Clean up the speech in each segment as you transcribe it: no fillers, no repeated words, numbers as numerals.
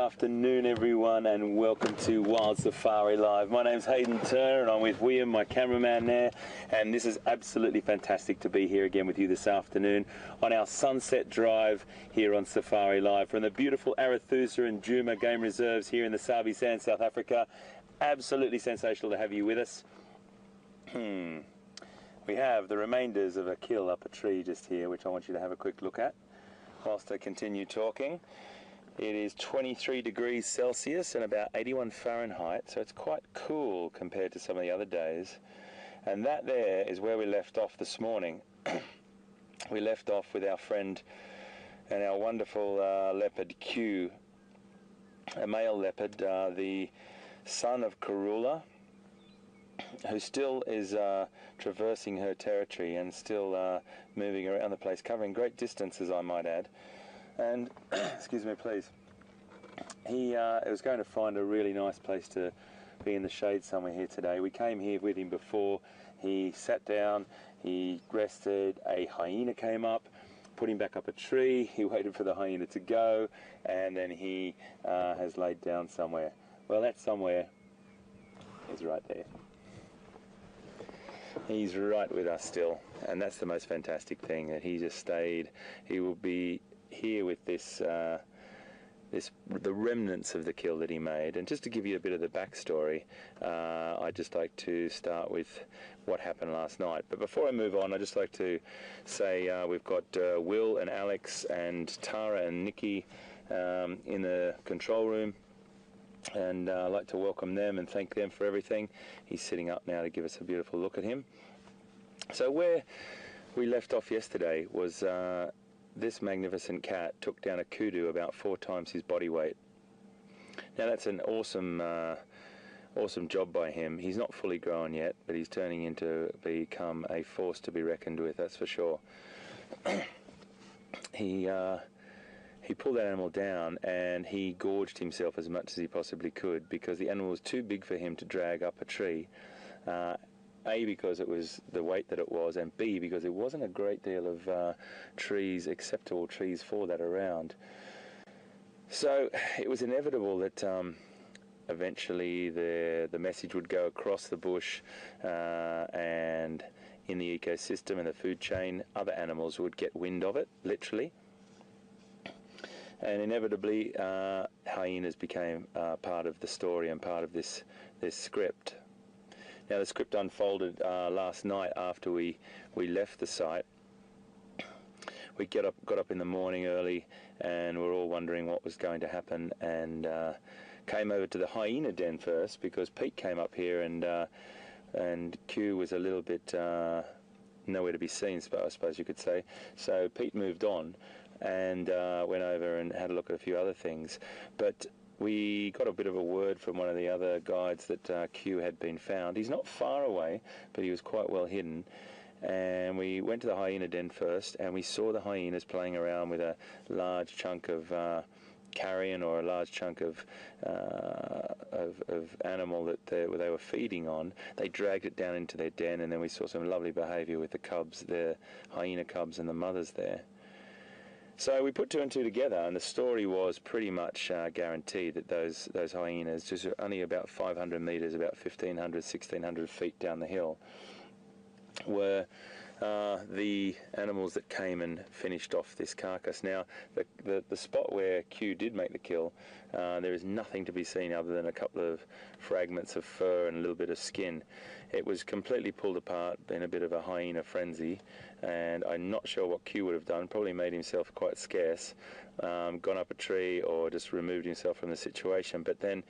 afternoon, everyone, and welcome to Wild Safari Live. My name's Hayden Turner, and I'm with William, my cameraman there, and this is absolutely fantastic to be here again with you this afternoon on our sunset drive here on Safari Live from the beautiful Arathusa and Djuma game reserves here in the Sabi Sand, South Africa. Absolutely sensational to have you with us. We have the remainders of a kill up a tree just here, which I want you to have a quick look at whilst I continue talking. It is 23 degrees Celsius and about 81 Fahrenheit, so it's quite cool compared to some of the other days. And that there is where we left off this morning. We left off with our friend and our wonderful leopard Q, a male leopard, the son of Karula, who still is traversing her territory and still moving around the place, covering great distances, I might add. And, excuse me please, he was going to find a really nice place to be in the shade somewhere here today. We came here with him before. He sat down, he rested, a hyena came up, put him back up a tree, he waited for the hyena to go, and then he has laid down somewhere. Well, that somewhere is right there. He's right with us still, and that's the most fantastic thing, that he just stayed. He will be here with this, the remnants of the kill that he made. And just to give you a bit of the backstory, I'd just like to start with what happened last night. But before I move on, I'd just like to say we've got Will and Alex and Tara and Nikki in the control room, and I'd like to welcome them and thank them for everything. He's sitting up now to give us a beautiful look at him. So where we left off yesterday was this magnificent cat took down a kudu about 4 times his body weight. Now that's an awesome awesome job by him. He's not fully grown yet, but he's turning into become a force to be reckoned with, that's for sure. He pulled that animal down and he gorged himself as much as he possibly could, because the animal was too big for him to drag up a tree. A, because it was the weight that it was, and B, because there wasn't a great deal of trees, acceptable trees for that around. So it was inevitable that eventually the message would go across the bush, and in the ecosystem and the food chain, other animals would get wind of it, literally. And inevitably, hyenas became part of the story and part of this script. Now the script unfolded last night after we left the site. We got up in the morning early, and we're all wondering what was going to happen, and came over to the hyena den first, because Pete came up here, and Q was a little bit nowhere to be seen, I suppose you could say. So Pete moved on and went over and had a look at a few other things. But we got a bit of a word from one of the other guides that Q had been found. He's not far away, but he was quite well hidden. And we went to the hyena den first, and we saw the hyenas playing around with a large chunk of carrion, or a large chunk of animal that they were feeding on. They dragged it down into their den, and then we saw some lovely behaviour with the cubs, the hyena cubs and the mothers there. So we put 2 and 2 together, and the story was pretty much guaranteed that those hyenas, just only about 500 metres, about 1,500, 1,600 feet down the hill, were the animals that came and finished off this carcass. Now, the spot where Q did make the kill, there is nothing to be seen other than a couple of fragments of fur and a little bit of skin. It was completely pulled apart in a bit of a hyena frenzy, and I'm not sure what Q would have done. Probably made himself quite scarce, gone up a tree, or just removed himself from the situation. But then,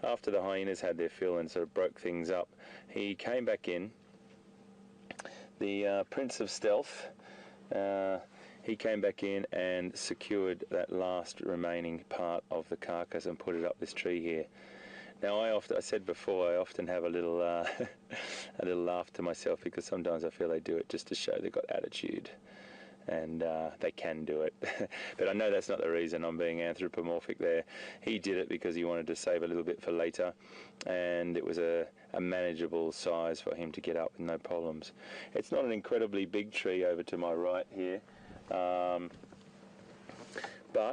after the hyenas had their fill and sort of broke things up, he came back in. The Prince of Stealth, he came back in and secured that last remaining part of the carcass and put it up this tree here. Now, I said before, I often have a little a little laugh to myself, because sometimes I feel they do it just to show they've got attitude, and they can do it. But I know that's not the reason. I'm being anthropomorphic there. He did it because he wanted to save a little bit for later, and it was a manageable size for him to get up with no problems. It's not an incredibly big tree over to my right here, but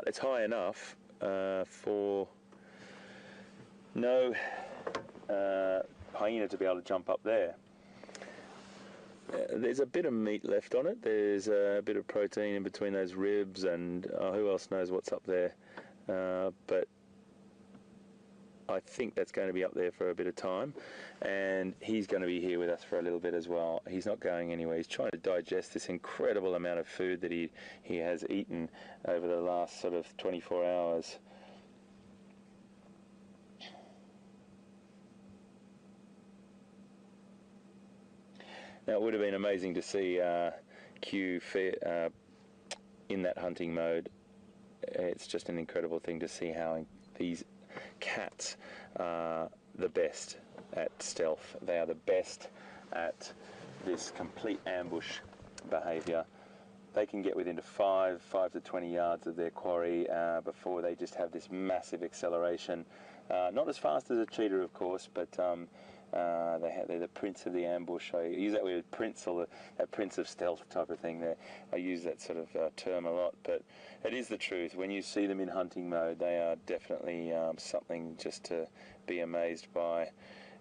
it's high enough for no hyena to be able to jump up there. There's a bit of meat left on it. There's a bit of protein in between those ribs, and who else knows what's up there. But I think that's going to be up there for a bit of time, and he's going to be here with us for a little bit as well. He's not going anywhere. He's trying to digest this incredible amount of food that he has eaten over the last sort of 24 hours. Now, it would have been amazing to see Q in that hunting mode. It's just an incredible thing to see how these cats are the best at stealth. They are the best at this complete ambush behaviour. They can get within 5 to 20 yards of their quarry before they just have this massive acceleration. Not as fast as a cheetah, of course, but they're the prince of the ambush. I use that word prince, or that prince of stealth type of thing. I use that sort of term a lot, but it is the truth. When you see them in hunting mode, they are definitely something just to be amazed by.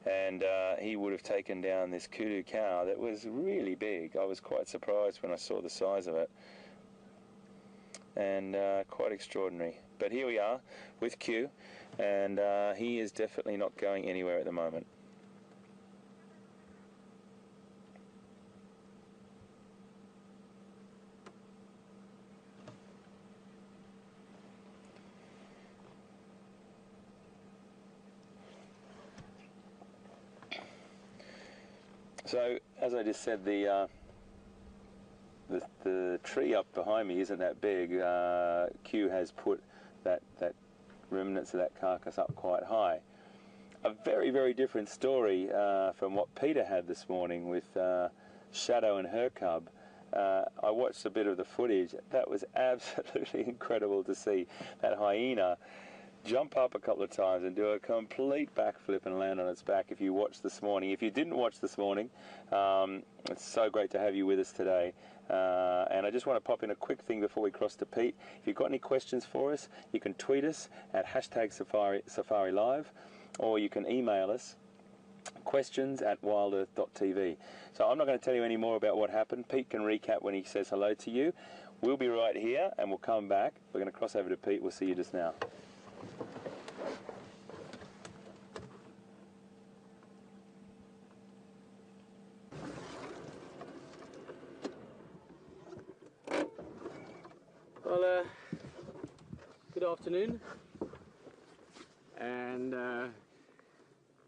And he would have taken down this kudu cow that was really big. I was quite surprised when I saw the size of it, and quite extraordinary. But here we are with Q, and he is definitely not going anywhere at the moment. So, as I just said, the tree up behind me isn't that big. Q has put that remnants of that carcass up quite high. A very, very different story from what Peter had this morning with Shadow and her cub. I watched a bit of the footage. That was absolutely incredible to see that hyena jump up a couple of times and do a complete backflip and land on its back. If you watched this morning, if you didn't watch this morning, it's so great to have you with us today. And I just want to pop in a quick thing before we cross to Pete. If you've got any questions for us, you can tweet us at #Safari Live, or you can email us questions@WildEarthTV. So I'm not going to tell you any more about what happened. Pete can recap when he says hello to you. We'll be right here, and we'll come back. We're going to cross over to Pete. We'll see you just now. Well, good afternoon, and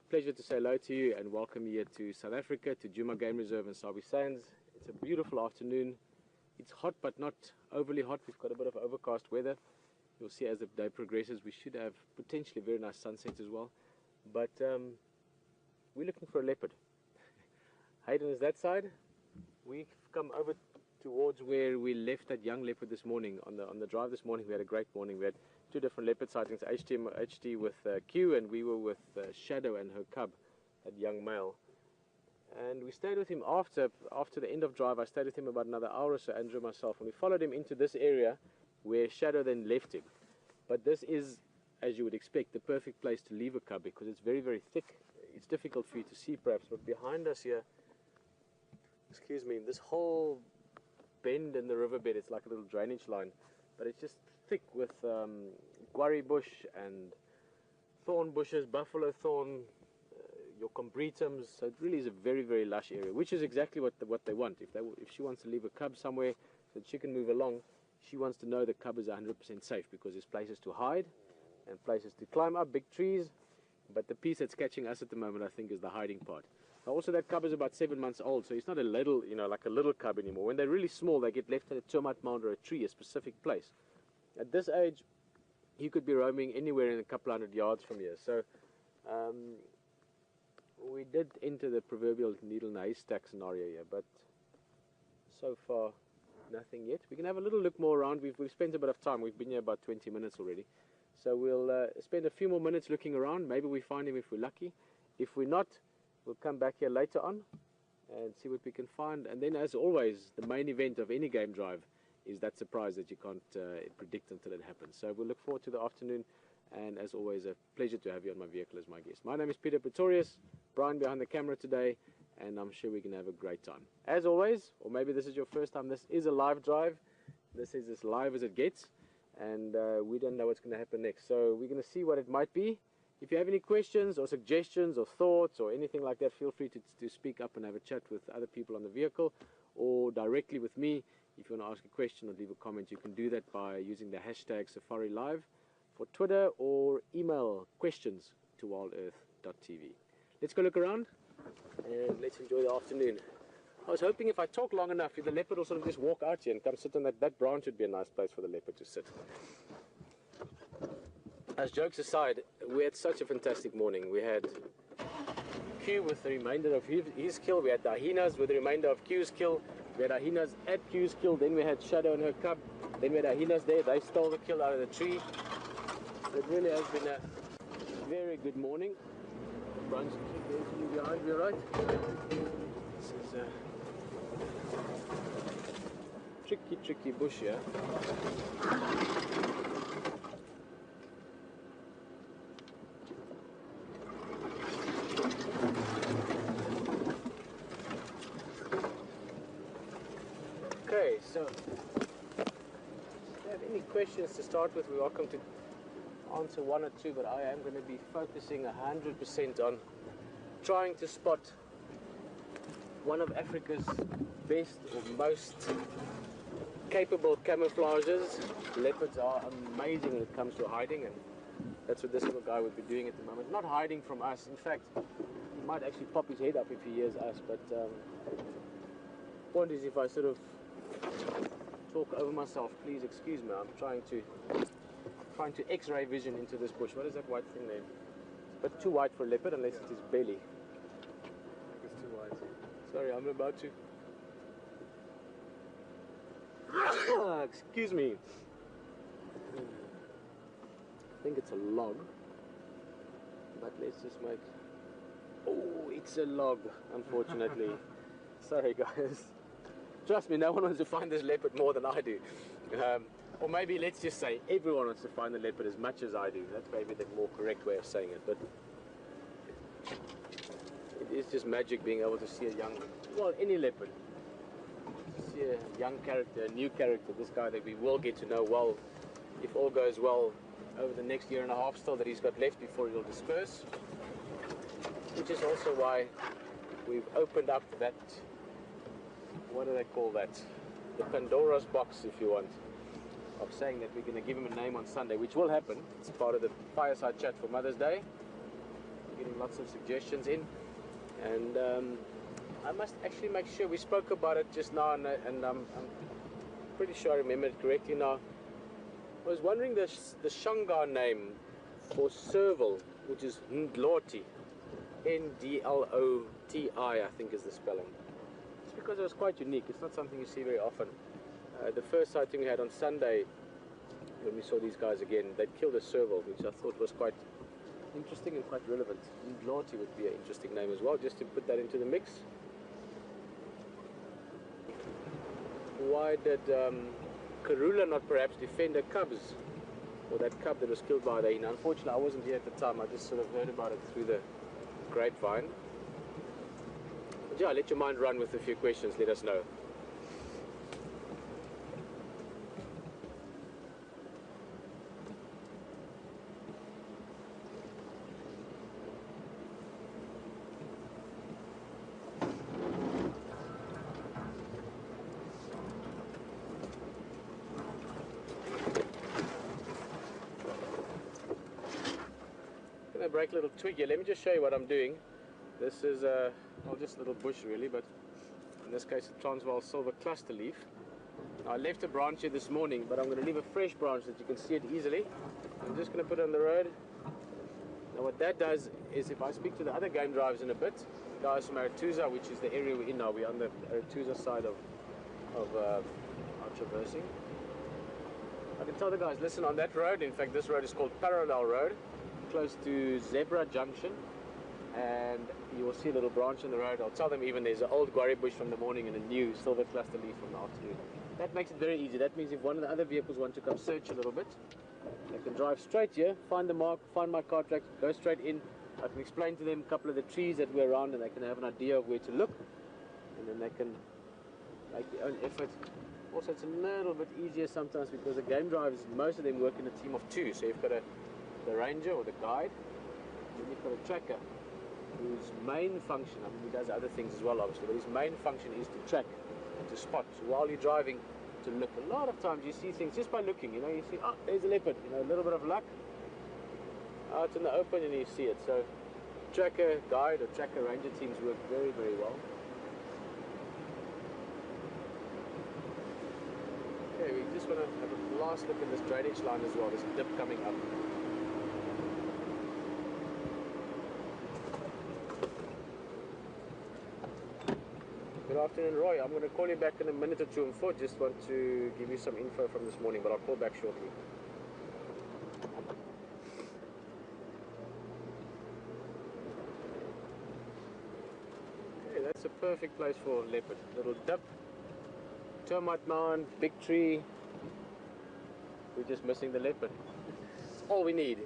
pleasure to say hello to you and welcome you here to South Africa, to Djuma Game Reserve and Sabi Sands. It's a beautiful afternoon. It's hot but not overly hot. We've got a bit of overcast weather. You'll see as the day progresses we should have potentially very nice sunsets as well. But we're looking for a leopard. Hayden is that side. We've come over towards where we left that young leopard this morning. On the drive this morning we had a great morning. We had 2 different leopard sightings, HT with Q, and we were with Shadow and her cub, that young male. And we stayed with him after the end of drive. I stayed with him about another hour or so, Andrew and myself, and we followed him into this area where Shadow then left him. But this is, as you would expect, the perfect place to leave a cub because it's very, very thick. It's difficult for you to see perhaps, but behind us here, excuse me, this whole bend in the riverbed, it's like a little drainage line, but it's just thick with guarri bush and thorn bushes, buffalo thorn, your combretums. So it really is a very, very lush area, which is exactly what they want. If she wants to leave a cub somewhere so that she can move along, she wants to know the cub is 100% safe because there's places to hide and places to climb up big trees. But the piece that's catching us at the moment, I think, is the hiding part. Also, that cub is about 7 months old, so he's not a little, like a little cub anymore. When they're really small, they get left at a termite mound or a tree, a specific place. At this age, he could be roaming anywhere in a couple hundred yards from here. So we did enter the proverbial needle in a haystack scenario here, but so far, nothing yet. We can have a little look more around. We've spent a bit of time. We've been here about 20 minutes already. So we'll spend a few more minutes looking around. Maybe we find him if we're lucky. If we're not, we'll come back here later on and see what we can find. And then, as always, the main event of any game drive is that surprise that you can't predict until it happens. So we'll look forward to the afternoon And as always, a pleasure to have you on my vehicle as my guest. My name is Peter Pretorius, Brian behind the camera today, and I'm sure we're going to have a great time. As always, or maybe this is your first time, this is a live drive. This is as live as it gets, and we don't know what's going to happen next. So we're going to see what it might be. If you have any questions or suggestions or thoughts or anything like that, feel free to speak up and have a chat with other people on the vehicle or directly with me. If you want to ask a question or leave a comment, you can do that by using the hashtag SafariLive for Twitter, or email questions to WildEarthTV. Let's go look around and let's enjoy the afternoon. I was hoping if I talk long enough, the leopard will sort of just walk out here and come sit on that branch. Would be a nice place for the leopard to sit. As jokes aside, we had such a fantastic morning. We had Q with the remainder of his kill. We had the hyenas with the remainder of Q's kill. We had hyenas at Q's kill. Then we had Shadow and her cub. Then we had hyenas there. They stole the kill out of the tree. It really has been a very good morning. Brian's behind me, right? This is a tricky bush here. Okay, so if you have any questions to start with, we're welcome to answer one or two, but I am going to be focusing 100% on trying to spot one of Africa's best or most capable camouflages. Leopards are amazing when it comes to hiding, and that's what this little guy would be doing at the moment. Not hiding from us. In fact, he might actually pop his head up if he hears us, but point is, if I sort of talk over myself, please excuse me. I'm trying to X-ray vision into this bush. What is that white thing there? But too white for a leopard unless it is belly. It's too white. Sorry, I'm about to. Excuse me. I think it's a log. But let's just make. Oh, it's a log, unfortunately. Sorry, guys. Trust me, no one wants to find this leopard more than I do. Or maybe let's just say everyone wants to find the leopard as much as I do. That's maybe the more correct way of saying it. But it is just magic being able to see a young, well, any leopard. To see a young character, a new character, this guy that we will get to know well, if all goes well, over the next year and a half still that he's got left before he'll disperse. Which is also why we've opened up that, what do they call that? The Pandora's box, if you want, of saying that we're going to give him a name on Sunday, which will happen. It's part of the fireside chat for Mother's Day. We're getting lots of suggestions in, and I must actually make sure we spoke about it just now, and I'm pretty sure I remember it correctly now. I was wondering the Shangar name for serval, which is Ndloti, Ndloti, I think is the spelling. It's because it was quite unique. It's not something you see very often. The first sighting we had on Sunday, when we saw these guys again, they'd killed a serval, which I thought was quite interesting and quite relevant. Ndloti would be an interesting name as well, just to put that into the mix. Why did Karula not perhaps defend her cubs, or that cub that was killed by the hyena? Unfortunately, I wasn't here at the time. I just sort of heard about it through the grapevine. But yeah, let your mind run with a few questions. Let us know. Break a little twig here. Let me just show you what I'm doing. This is well, just a little bush really, but in this case a Transvaal silver cluster leaf. I left a branch here this morning, but I'm going to leave a fresh branch that you can see it easily. I'm just going to put it on the road. Now what that does is, if I speak to the other game drivers in a bit, guys from Aretusa, which is the area we're in now, we're on the Aretusa side of our traversing. I can tell the guys, listen, on that road, in fact this road is called Parallel Road, close to Zebra Junction, and you will see a little branch in the road. I'll tell them even there's an old guarri bush from the morning and a new silver cluster leaf from the afternoon. That makes it very easy. That means if one of the other vehicles want to come search a little bit, They can drive straight here, find the mark, find my car tracks, go straight in. I can explain to them a couple of the trees that we're around, and they can have an idea of where to look, and then they can make their own effort. Also, it's a little bit easier sometimes because the game drivers, most of them work in a team of two. So you've got the ranger or the guide, and then you've got a tracker whose main function, I mean, he does other things as well obviously, but his main function is to track and to spot. So while you're driving, to look. A lot of times you see things just by looking, you know, you see, oh, there's a leopard, you know, a little bit of luck, out in the open and you see it. So tracker guide or tracker ranger teams work very, very well. Okay, we just want to have a last look at this drainage line as well. There's a dip coming up. Good afternoon, Roy. I'm going to call you back in a minute or two. I just want to give you some info from this morning, but I'll call back shortly. Okay, that's a perfect place for leopard. Little dip, termite mound, big tree. We're just missing the leopard. That's all we need.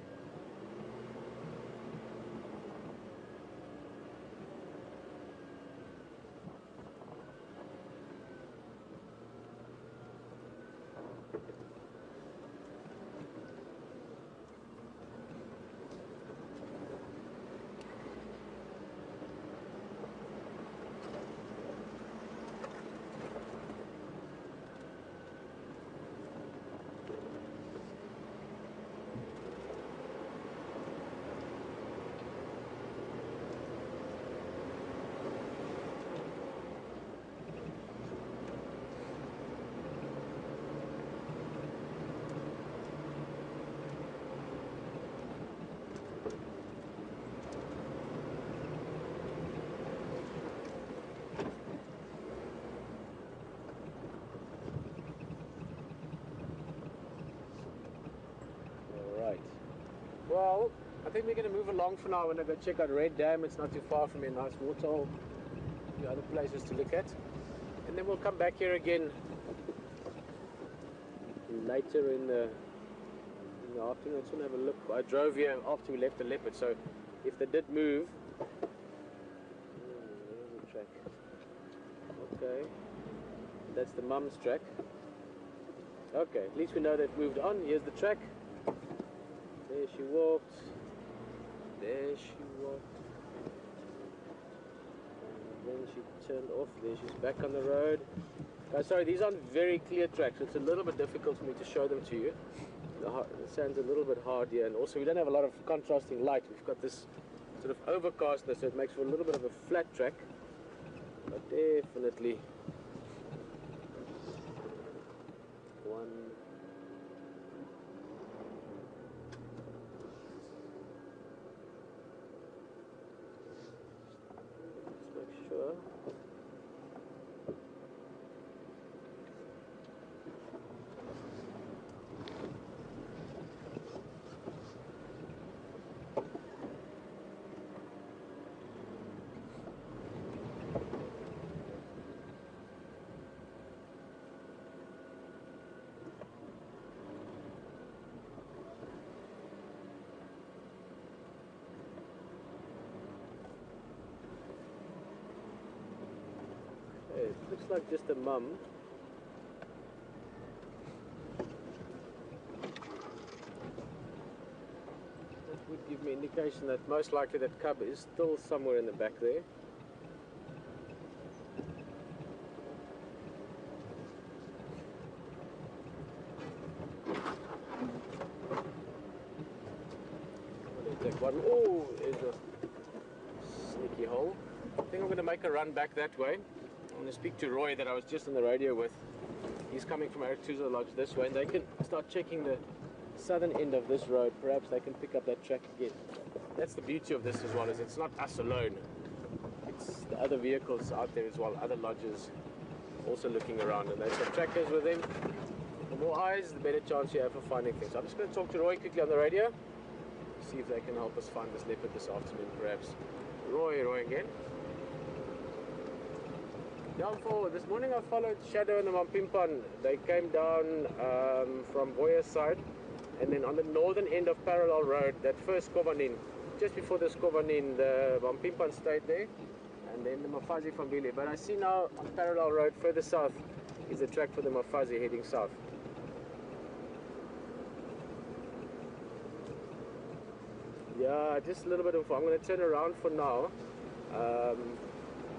Well, I think we're going to move along for now. I'm going to go check out Red Dam. It's not too far from here. Nice waterhole. A few other places to look at. And then we'll come back here again later in the afternoon. I just want to have a look. I drove here after we left the leopard, so if they did move... there's the track. Okay. That's the mum's track. Okay, at least we know they've moved on. Here's the track. There she walked. There she walked. And then she turned off. There she's back on the road. Sorry, these aren't very clear tracks. It's a little bit difficult for me to show them to you. The sand's a little bit hard here, and also we don't have a lot of contrasting light. We've got this sort of overcastness, so it makes for a little bit of a flat track. But definitely one. Sure. It looks like just a mum. That would give me indication that most likely that cub is still somewhere in the back there. Take one. Oh, there's a sneaky hole. I think I'm going to make a run back that way. I'm going to speak to Roy that I was just on the radio with. He's coming from Arituza Lodge this way, and they can start checking the southern end of this road. Perhaps they can pick up that track again. That's the beauty of this as well, is it's not us alone. It's the other vehicles out there as well, other lodges also looking around, and they've got trackers with them. The more eyes, the better chance you have for finding things. So I'm just going to talk to Roy quickly on the radio, see if they can help us find this leopard this afternoon, perhaps. Roy again. Down forward. This morning I followed Shadow and the Mampimpan. They came down from Boya's side. And then on the northern end of Parallel Road, that first Skovanin, just before the Skovanin, the Vampimpan stayed there, and then the Mafazi from Vili. But I see now on Parallel Road further south is the track for the Mafazi heading south. Yeah, just a little bit of, I'm going to turn around for now.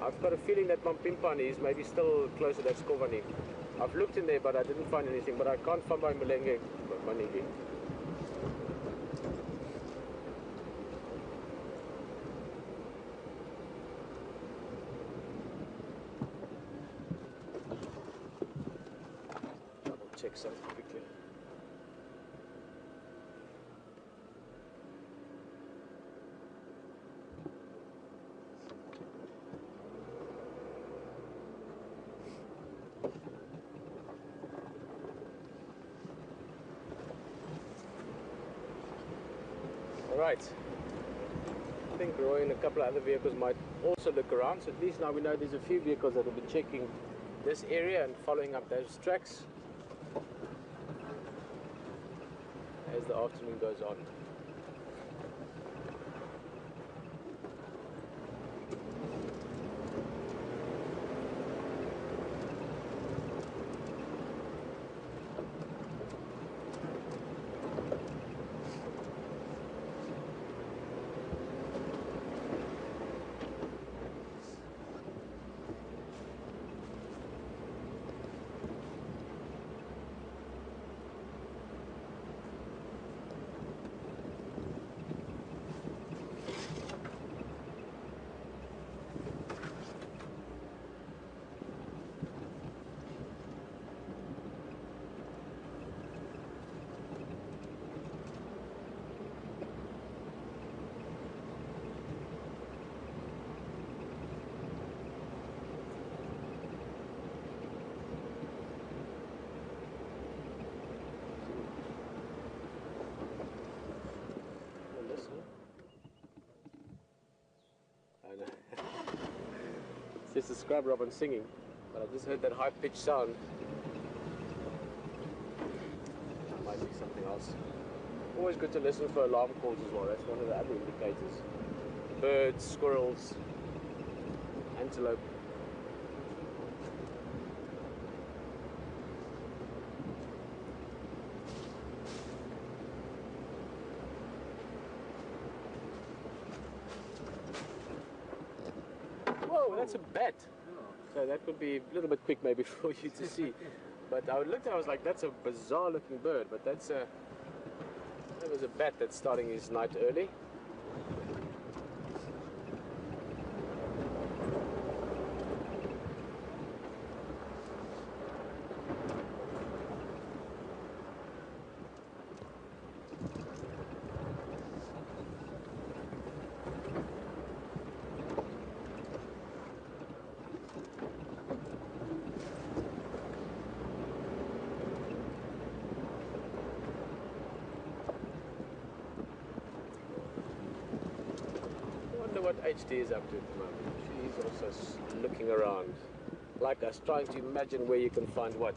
I've got a feeling that Vampimpan is maybe still close to that Skovanin. I've looked in there but I didn't find anything, but I can't find my Malenge Manigi. Double check something quickly. Right, I think Roy and a couple of other vehicles might also look around, so at least now we know there's a few vehicles that will be checking this area and following up those tracks as the afternoon goes on. It's just a scrub robin singing, but I just heard that high-pitched sound. That might be something else. Always good to listen for alarm calls as well. That's one of the other indicators. Birds, squirrels, antelope. Whoa, that's a bat. So that could be a little bit quick maybe for you to see. But I looked at it, I was like, that's a bizarre looking bird, but that was a bat that's starting his night early. What HD is up to at the moment. She's also looking around like us, trying to imagine where you can find what.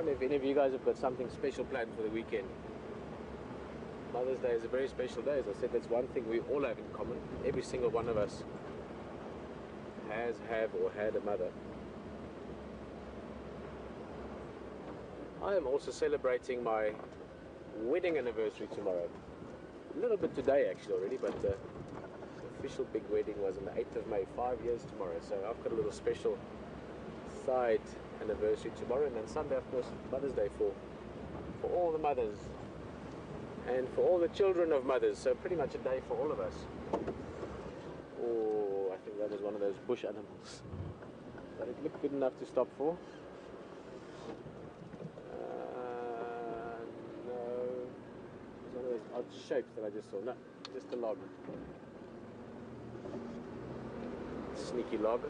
If any of you guys have got something special planned for the weekend. Mother's Day is a very special day. As I said, that's one thing we all have in common. Every single one of us have or had a mother. I am also celebrating my wedding anniversary tomorrow. A little bit today actually already, but the official big wedding was on the 8th of May, 5 years tomorrow. So I've got a little special side anniversary tomorrow, and then Sunday of course Mother's Day for all the mothers and for all the children of mothers, so pretty much a day for all of us. Oh, I think that was one of those bush animals. but it looked good enough to stop for. No, it's one of those odd shapes that I just saw. No, just a log. Sneaky log.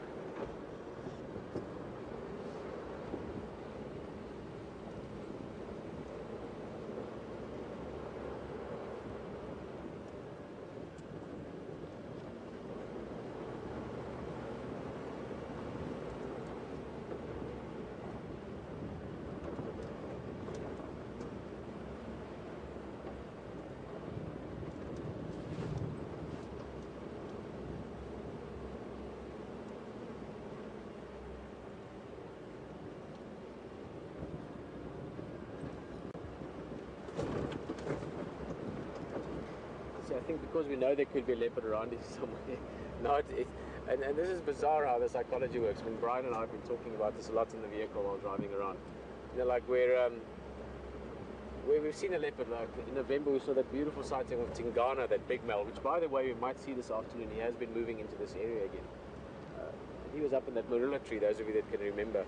I think because we know there could be a leopard around here somewhere. And this is bizarre how the psychology works. I mean, Brian and I have been talking about this a lot in the vehicle while driving around. You know, like where we've seen a leopard, like in November we saw that beautiful sighting of Tingana, that big male, which by the way we might see this afternoon. He has been moving into this area again. He was up in that Mvula tree, those of you that can remember.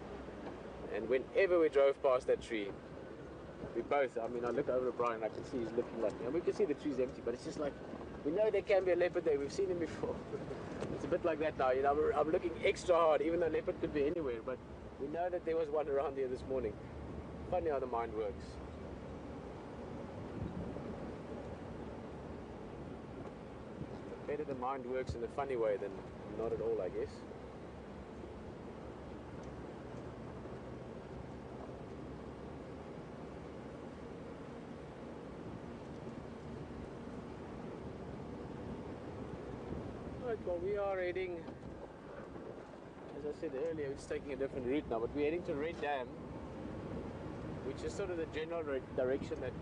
And whenever we drove past that tree, we both, I mean, I look over at Brian and I can see he's looking like me. And we can see the tree's empty, but it's just like, we know there can be a leopard there. We've seen him before. It's a bit like that now. You know, I'm looking extra hard, even though leopard could be anywhere. But we know that there was one around here this morning. Funny how the mind works. Better the mind works in a funny way than not at all, I guess. Well, we are heading, as I said earlier, it's taking a different route now, but we're heading to Red Dam, which is sort of the general direction that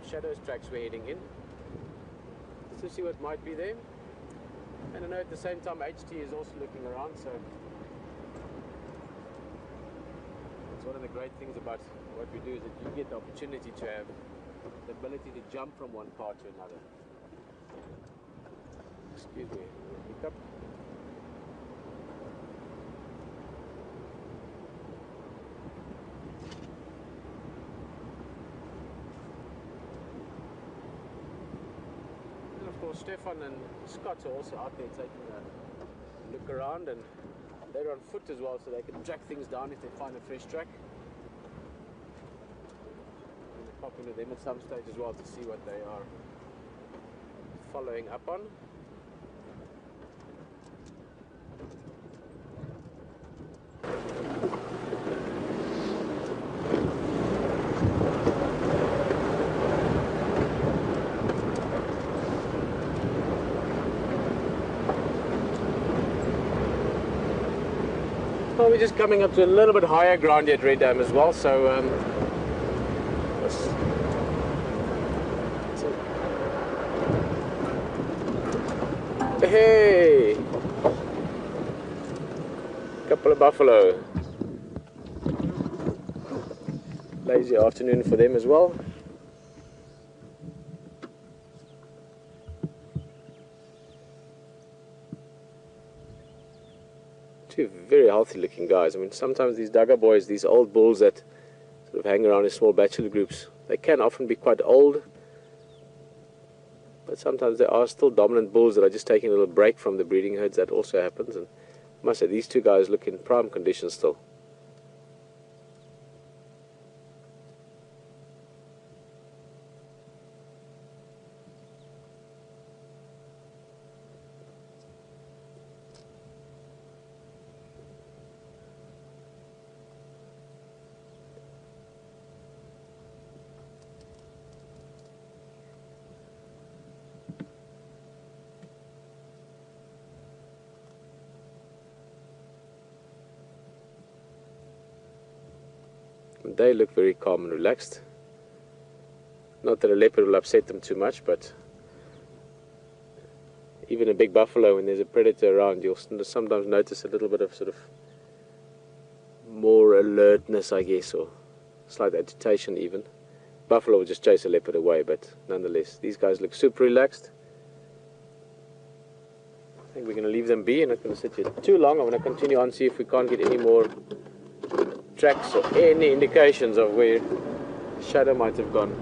Shadows tracks we're heading in. Just to see what might be there. And I know at the same time HT is also looking around, so it's one of the great things about what we do is that you get the opportunity to have the ability to jump from one part to another. Excuse me, hiccup. And of course Stefan and Scott are also out there taking a look around, and they're on foot as well, so they can track things down if they find a fresh track. I'm going to pop into them at some stage as well to see what they are following up on. Well, we're just coming up to a little bit higher ground here at Red Dam as well, so hey, couple of buffalo. Lazy afternoon for them as well. Two very healthy looking guys. I mean, sometimes these Dagga boys, these old bulls that sort of hang around in small bachelor groups, they can often be quite old, but sometimes there are still dominant bulls that are just taking a little break from the breeding herds. That also happens, and I must say these two guys look in prime condition still. They look very calm and relaxed. Not that a leopard will upset them too much, but even a big buffalo, when there's a predator around, you'll sometimes notice a little bit of sort of more alertness, I guess, or slight agitation even. Buffalo will just chase a leopard away, but nonetheless, these guys look super relaxed. think we're going to leave them be. I'm not going to sit here too long. I'm going to continue on, see if we can't get any more tracks or any indications of where shadow might have gone.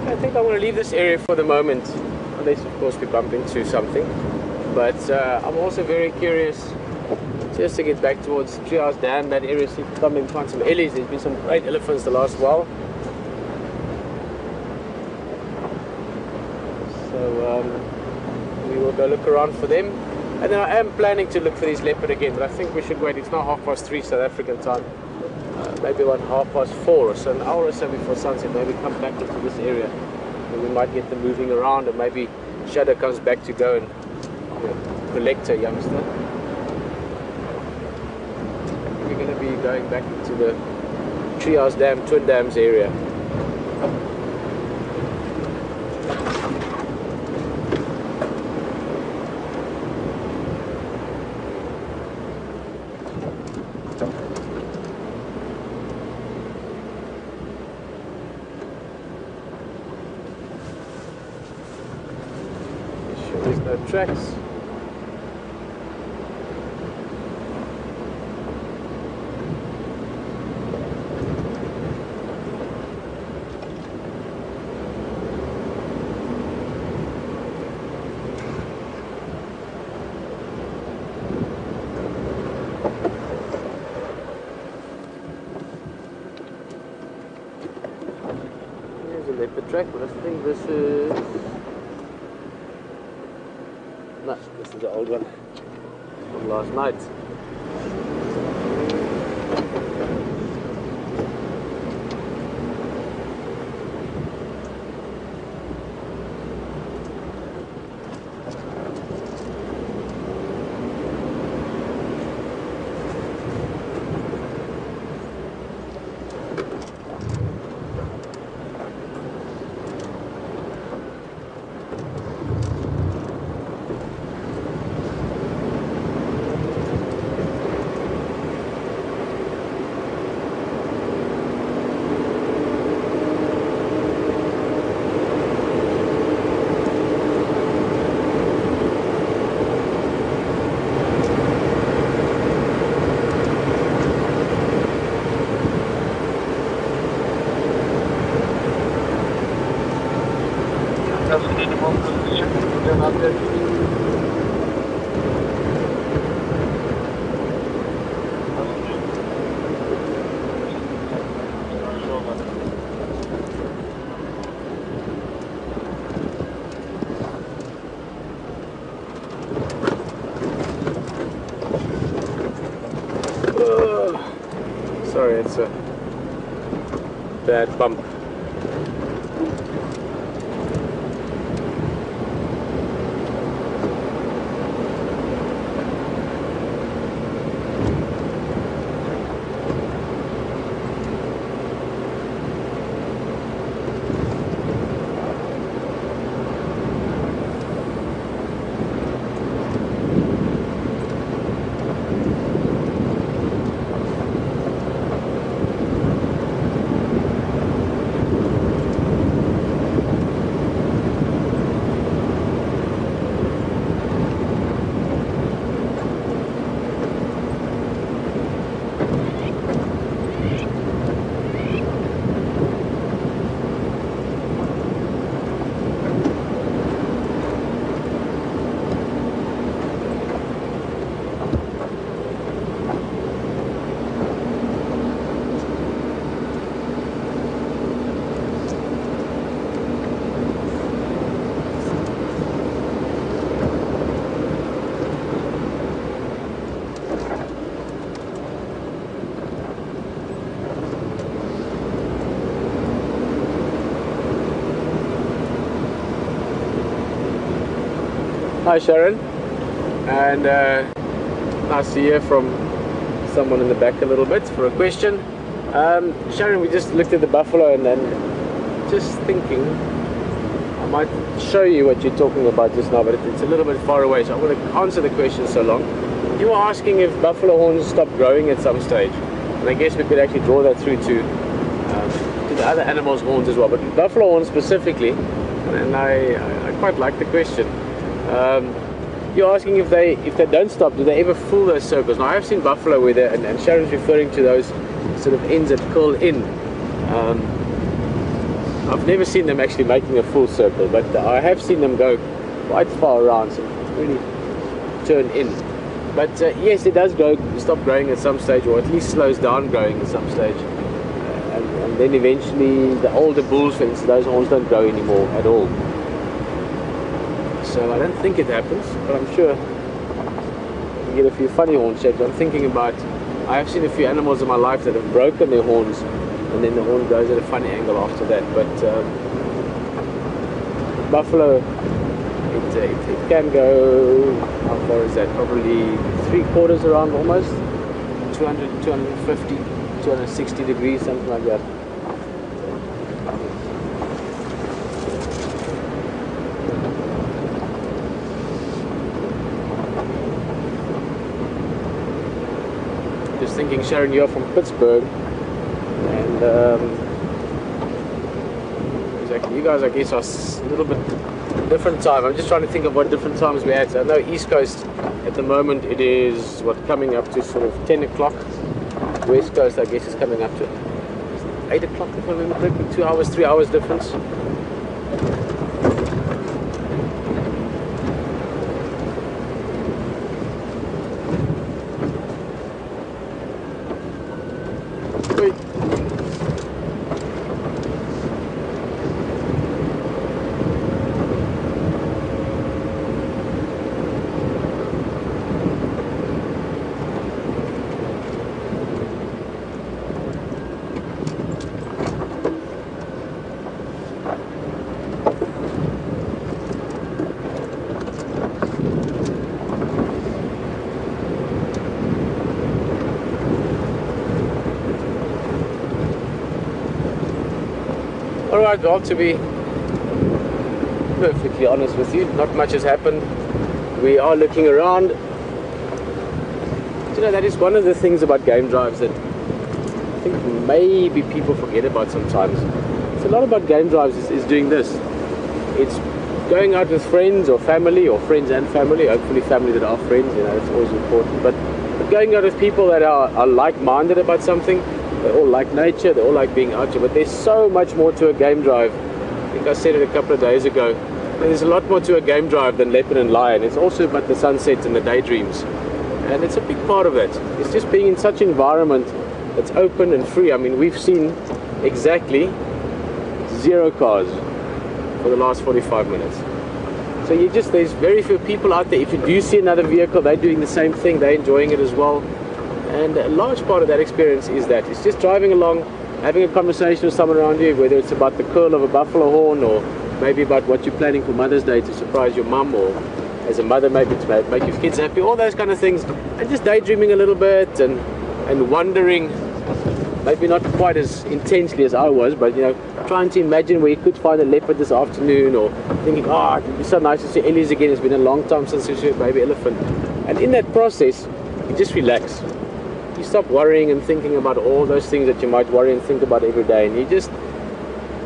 I think I'm going to leave this area for the moment, unless of course we bump into something. But I'm also very curious just to get back towards Treehouse Dam, that area, see if we can maybe find some ellies. There's been some great elephants the last while. So we will go look around for them. And then I am planning to look for these leopard again, but I think we should wait. It's now 3:30 South African time. Maybe about 4:30 or so, an hour or so before sunset, maybe come back into this area. And we might get them moving around, and maybe Shadow comes back to go and collect a youngster. We're going to be going back into the Treehouse Dam, Twin Dams area. There's no tracks. There's a leopard track, but I think this is... No, this is the old one from last night. Sorry, it's a bad bump. Hi Sharon, and nice to hear from someone in the back a little bit for a question. Sharon, we just looked at the buffalo and then just thinking I might show you what you're talking about just now, but it's a little bit far away, so I want to answer the question so long. You were asking if buffalo horns stop growing at some stage, and I guess we could actually draw that through to the other animals' horns as well, but buffalo horns specifically, and I quite like the question. You're asking if they don't stop, do they ever fool those circles? Now I have seen buffalo where they, and Sharon's referring to those sort of ends that curl in. I've never seen them actually making a full circle, but I have seen them go quite far around, so really turn in. But yes, it does stop growing at some stage, or at least slows down growing at some stage. And then eventually the older bulls, for instance, those horns don't grow anymore at all. So I don't think it happens, but I'm sure you get a few funny horn shapes. I'm thinking about, I have seen a few animals in my life that have broken their horns, and then the horn goes at a funny angle after that. But buffalo, it can go, how far is that? Probably 3/4 around almost, 200, 250, 260 degrees, something like that. Just thinking, Sharon, you're from Pittsburgh, and exactly, you guys I guess are a little bit different time. I'm just trying to think of what different times we had. So I know East Coast at the moment it is coming up to sort of 10 o'clock. West Coast I guess is coming up to 8 o'clock if I remember correctly. 2 hours, 3 hours difference. Alright, well, to be perfectly honest with you, not much has happened. We are looking around. You know, that is one of the things about game drives that I think maybe people forget about sometimes. It's a lot about game drives is doing this. It's going out with friends or family, or friends and family, hopefully family that are friends, you know, it's always important. But going out with people that are like-minded about something. They all like nature, they all like being out here, but there's so much more to a game drive. I think I said it a couple of days ago. There's a lot more to a game drive than leopard and lion. It's also about the sunsets and the daydreams. And it's a big part of that. It's just being in such an environment that's open and free. I mean, we've seen exactly 0 cars for the last 45 minutes. So there's very few people out there. If you do see another vehicle, they're doing the same thing, they're enjoying it as well. And a large part of that experience is that it's just driving along, having a conversation with someone around you, whether it's about the curl of a buffalo horn, or maybe about what you're planning for Mother's Day to surprise your mum, or as a mother maybe to make your kids happy, all those kind of things, and just daydreaming a little bit and wondering, maybe not quite as intensely as I was, but you know, trying to imagine where you could find a leopard this afternoon, or thinking, oh, it'd be so nice to see Ellies again, it's been a long time since we saw a baby elephant. And in that process, you just relax. You stop worrying and thinking about all those things that you might worry and think about every day, and you just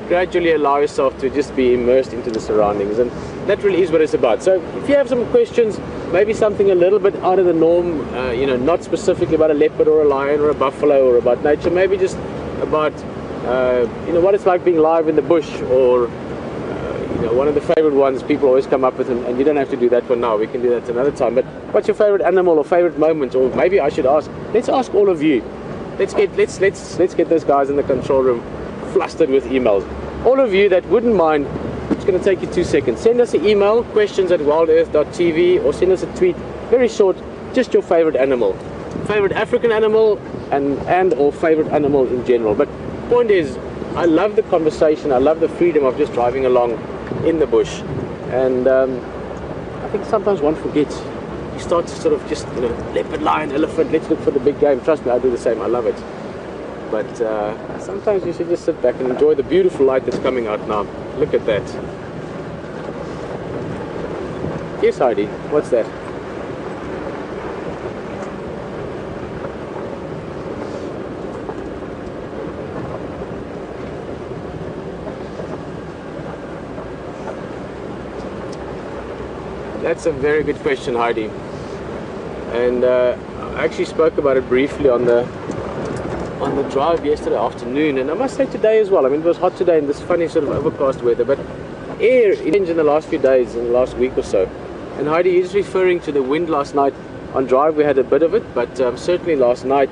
gradually allow yourself to just be immersed into the surroundings, and that really is what it's about. So if you have some questions, maybe something a little bit out of the norm, you know, not specifically about a leopard or a lion or a buffalo or about nature, maybe just about you know, what it's like being live in the bush, or you know, one of the favorite ones people always come up with, and you don't have to do that one now, we can do that another time, but what's your favorite animal or favorite moment? Or maybe I should ask, let's ask all of you. Let's get those guys in the control room flustered with emails. All of you that wouldn't mind, it's going to take you 2 seconds. Send us an email, questions@wildearth.tv, or send us a tweet, very short, just your favorite animal. Favorite African animal and or favorite animal in general. But point is, I love the conversation, I love the freedom of just driving along in the bush. And I think sometimes one forgets. You start to sort of just, leopard, lion, elephant, let's look for the big game. Trust me, I do the same, I love it. But sometimes you should just sit back and enjoy the beautiful light that's coming out now. Look at that. Yes, Heidi, what's that? That's a very good question, Heidi. And I actually spoke about it briefly on the drive yesterday afternoon, and I must say today as well. I mean, it was hot today in this funny sort of overcast weather, but air changed in the last few days, in the last week or so. And Heidi is referring to the wind last night. On drive we had a bit of it, but certainly last night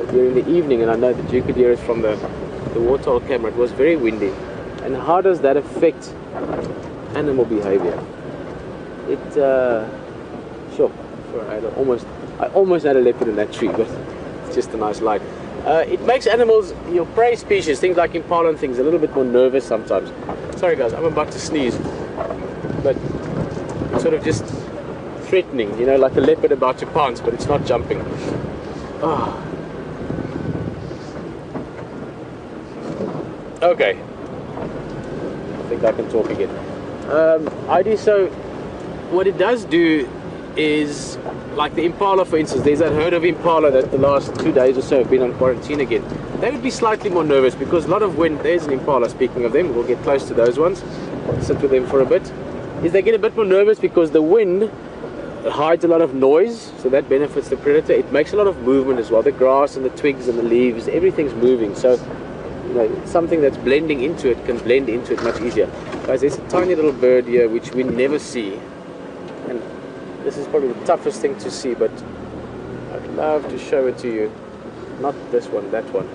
during the evening, and I know that you could hear it from the waterhole camera, it was very windy. And how does that affect animal behavior? It sure, I almost had a leopard in that tree, but it's just a nice light. It makes animals, your prey species, things like impala and things, a little bit more nervous sometimes. Sorry guys, I'm about to sneeze, but it's sort of just threatening, like a leopard about to pounce, but it's not jumping. Oh. Okay, I think I can talk again. ID, so what it does do is, like the impala for instance, there's that herd of impala that the last 2 days or so have been on quarantine again. They would be slightly more nervous because a lot of wind, there's an impala, speaking of them, we'll get close to those ones, sit with them for a bit, is they get a bit more nervous because the wind hides a lot of noise, so that benefits the predator. It makes a lot of movement as well, the grass and the twigs and the leaves, everything's moving, so something that's blending into it can blend into it much easier. Guys, there's a tiny little bird here which we never see, and this is probably the toughest thing to see, but I'd love to show it to you. Not this one, that one.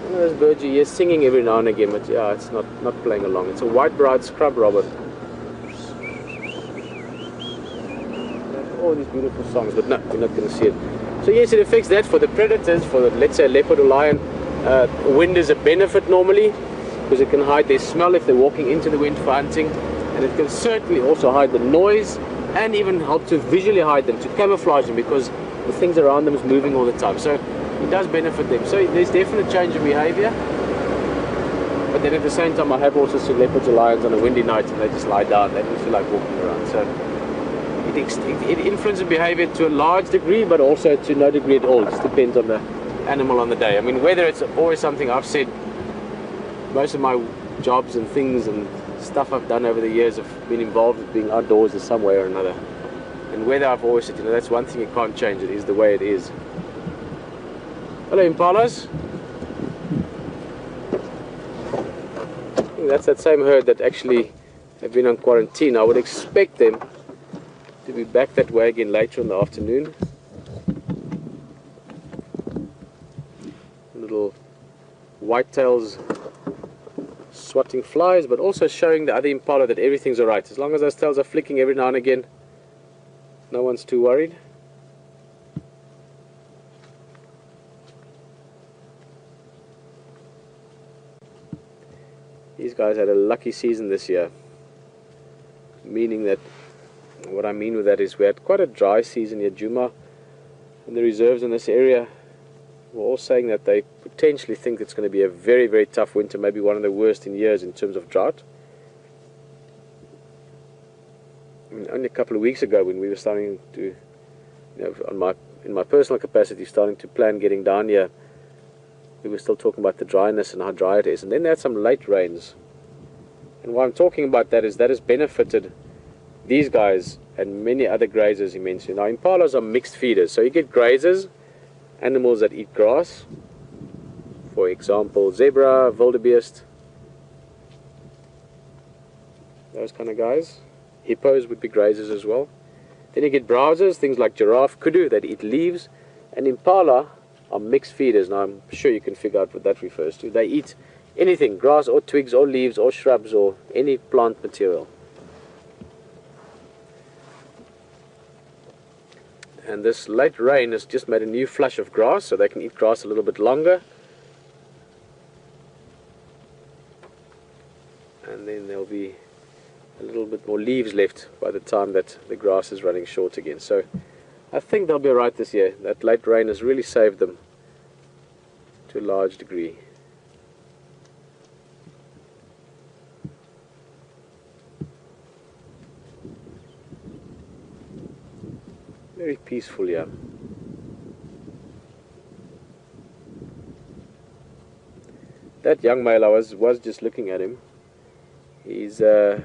One of those birds you hear singing every now and again, but yeah, it's not playing along. It's a white-browed scrub robin. All these beautiful songs, but no, we're not going to see it. So yes, it affects that for the predators, for the, let's say, leopard or lion. Wind is a benefit normally, because it can hide their smell if they're walking into the wind for hunting, and it can certainly also hide the noise and even help to visually hide them, to camouflage them, because the things around them is moving all the time. So it does benefit them. So there's definite change in behavior, but then at the same time I have also seen leopards or lions on a windy night and they just lie down, they don't feel like walking around. So it influences behavior to a large degree, but also to no degree at all. It just depends on the animal on the day. I mean, whether it's always something I've said, most of my jobs and things and stuff I've done over the years have been involved with being outdoors in some way or another. And whether I've always said, that's one thing you can't change, it is the way it is. Hello, impalas. I think that's that same herd that actually have been on quarantine. I would expect them to be back that way again later in the afternoon. Little whitetails swatting flies, but also showing the other impala that everything's alright. As long as those tails are flicking every now and again, no one's too worried. These guys had a lucky season this year, meaning that, what I mean with that is we had quite a dry season here. Djuma and the reserves in this area were all saying that they potentially think it's going to be a very, very tough winter, maybe one of the worst in years in terms of drought. I mean, only a couple of weeks ago when we were starting to, in my personal capacity, starting to plan getting down here, we were still talking about the dryness and how dry it is. And then they had some late rains. And why I'm talking about that is that has benefited these guys and many other grazers immensely. Now, impalas are mixed feeders, so you get grazers, animals that eat grass, for example zebra, wildebeest, those kind of guys. Hippos would be grazers as well. Then you get browsers, things like giraffe, kudu, that eat leaves, and impala are mixed feeders. Now I'm sure you can figure out what that refers to. They eat anything, grass or twigs or leaves or shrubs or any plant material. And this late rain has just made a new flush of grass, so they can eat grass a little bit longer. And then they'll be a little bit more leaves left by the time that the grass is running short again. So I think they'll be alright this year. That late rain has really saved them to a large degree. Very peaceful, yeah. That young male, I was just looking at him. He's a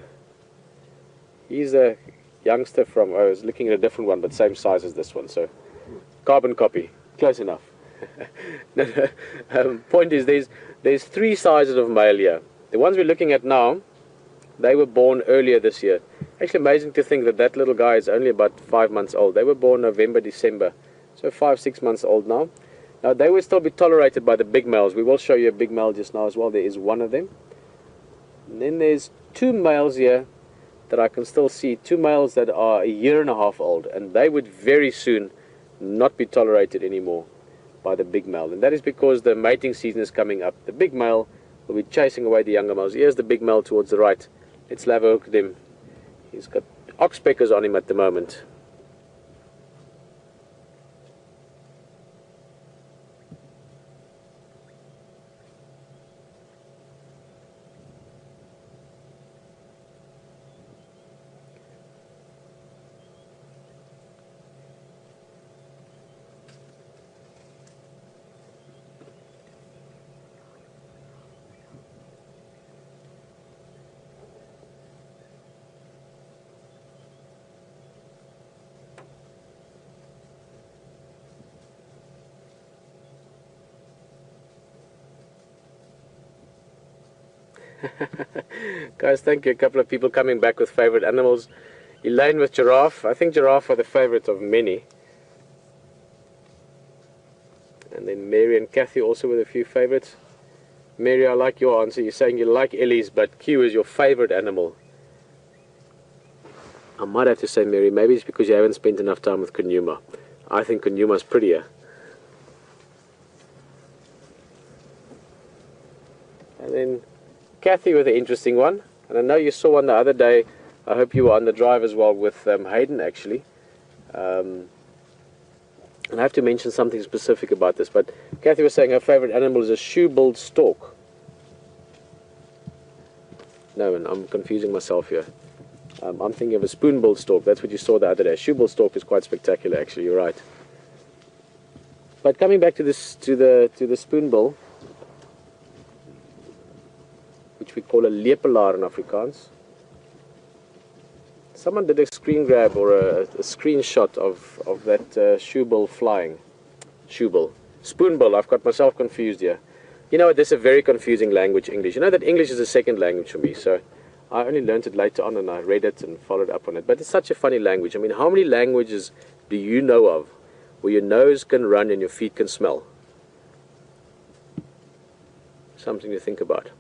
youngster from, I was looking at a different one, but same size as this one, so carbon copy, close enough. Point is, there's three sizes of male here. The ones we're looking at now, they were born earlier this year. Actually amazing to think that that little guy is only about 5 months old. They were born November, December, so 5-6 months old now. Now they will still be tolerated by the big males. We will show you a big male just now as well. There is one of them. And then there's two males here that I can still see. Two males that are 1.5 years old, and they would very soon not be tolerated anymore by the big male. And that is because the mating season is coming up. The big male will be chasing away the younger males. Here's the big male towards the right. Let's have a look at him. He's got oxpeckers on him at the moment. Guys, thank you. A couple of people coming back with favorite animals. Elaine with giraffe. I think giraffe are the favorite of many. And then Mary and Kathy also with a few favorites. Mary, I like your answer. You're saying you like Ellie's, but Q is your favorite animal. I might have to say, Mary, maybe it's because you haven't spent enough time with Djuma. I think Djuma's prettier. And then Kathy with an interesting one, and I know you saw one the other day. I hope you were on the drive as well with Hayden actually. And I have to mention something specific about this, but Kathy was saying her favorite animal is a shoe-billed stork. No, and I'm confusing myself here. I'm thinking of a spoon-billed stork. That's what you saw the other day. Shoe-billed stork is quite spectacular actually, you're right. But coming back to this, to the spoonbill, which we call a lepelaar in Afrikaans. Someone did a screen grab or a screenshot of that shoebill flying. Shoebill. Spoonbill, I've got myself confused here. You know what, this is a very confusing language, English. You know that English is a second language for me, so I only learned it later on and I read it and followed up on it. But it's such a funny language. I mean, how many languages do you know of where your nose can run and your feet can smell? Something to think about.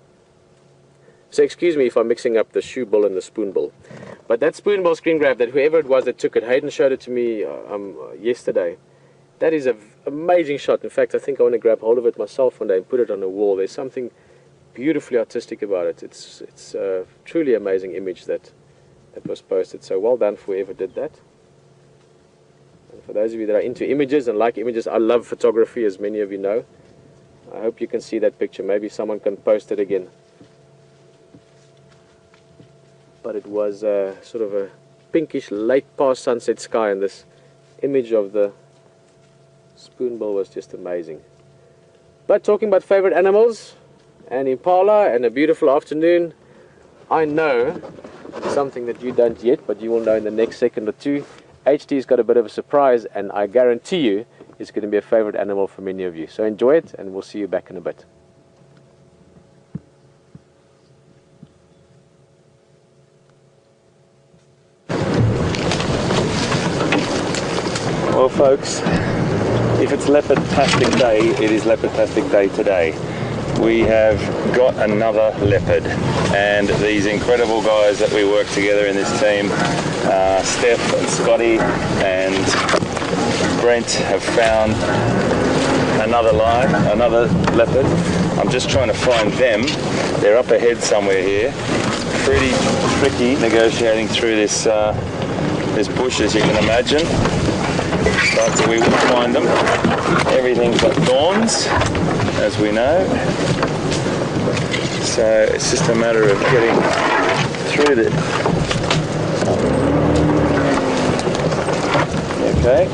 So excuse me if I'm mixing up the shoe bill and the spoon bill. But that spoon bill screen grab, that whoever it was that took it, Hayden showed it to me yesterday. That is an amazing shot. In fact, I think I want to grab hold of it myself one day and put it on the wall. There's something beautifully artistic about it. It's a truly amazing image that was posted. So well done for whoever did that. And for those of you that are into images and like images, I love photography, as many of you know. I hope you can see that picture. Maybe someone can post it again. But it was sort of a pinkish late past sunset sky, and this image of the spoonbill was just amazing. But talking about favorite animals and impala and a beautiful afternoon, I know something that you don't yet, but you will know in the next second or two. HD's got a bit of a surprise, and I guarantee you it's going to be a favorite animal for many of you. So enjoy it, and we'll see you back in a bit. Well folks, if it's leopard-tastic day, it is leopard-tastic day today. We have got another leopard, and these incredible guys that we work together in this team, Steph and Scotty and Brent, have found another leopard. I'm just trying to find them. They're up ahead somewhere here. pretty tricky negotiating through this this bush, as you can imagine. But we will find them. Everything's got thorns, as we know. So it's just a matter of getting through the... Okay.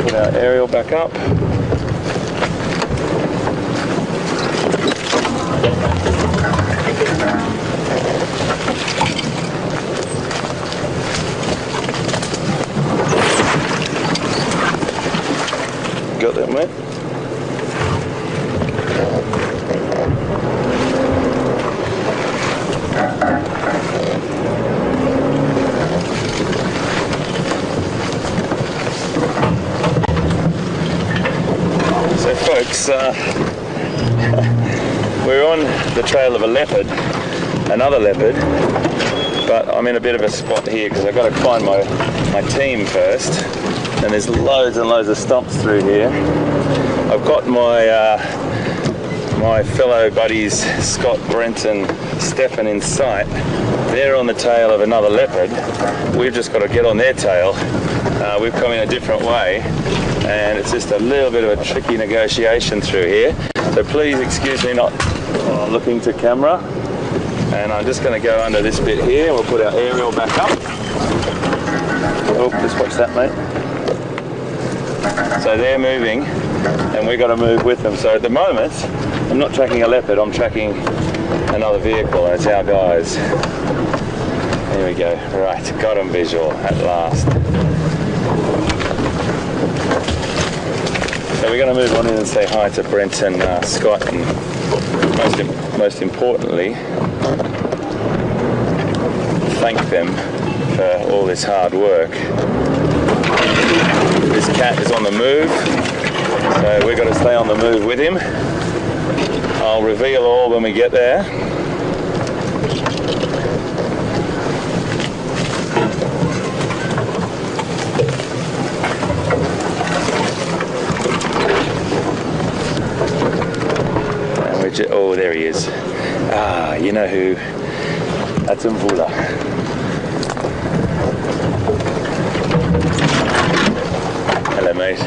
Put our aerial back up. Got that, mate? So folks, we're on the trail of a leopard, another leopard, but I'm in a bit of a spot here because I've got to find my team first. And there's loads and loads of stumps through here. I've got my my fellow buddies Scott, Brent and Stefan in sight. They're on the tail of another leopard. We've just got to get on their tail. We've come in a different way and it's just a little bit of a tricky negotiation through here. So please excuse me not looking to camera. And I'm just going to go under this bit here. We'll put our aerial back up. Oh, just watch that, mate. So they're moving and we've got to move with them. So at the moment, I'm not tracking a leopard, I'm tracking another vehicle and it's our guys. Here we go. Right, got them visual at last. So we're going to move on in and say hi to Brent and Scott, and most importantly, thank them for all this hard work. This cat is on the move, so we've got to stay on the move with him. I'll reveal all when we get there. And we're just, oh, there he is. Ah, you know who? That's Mvula. Hello, mate.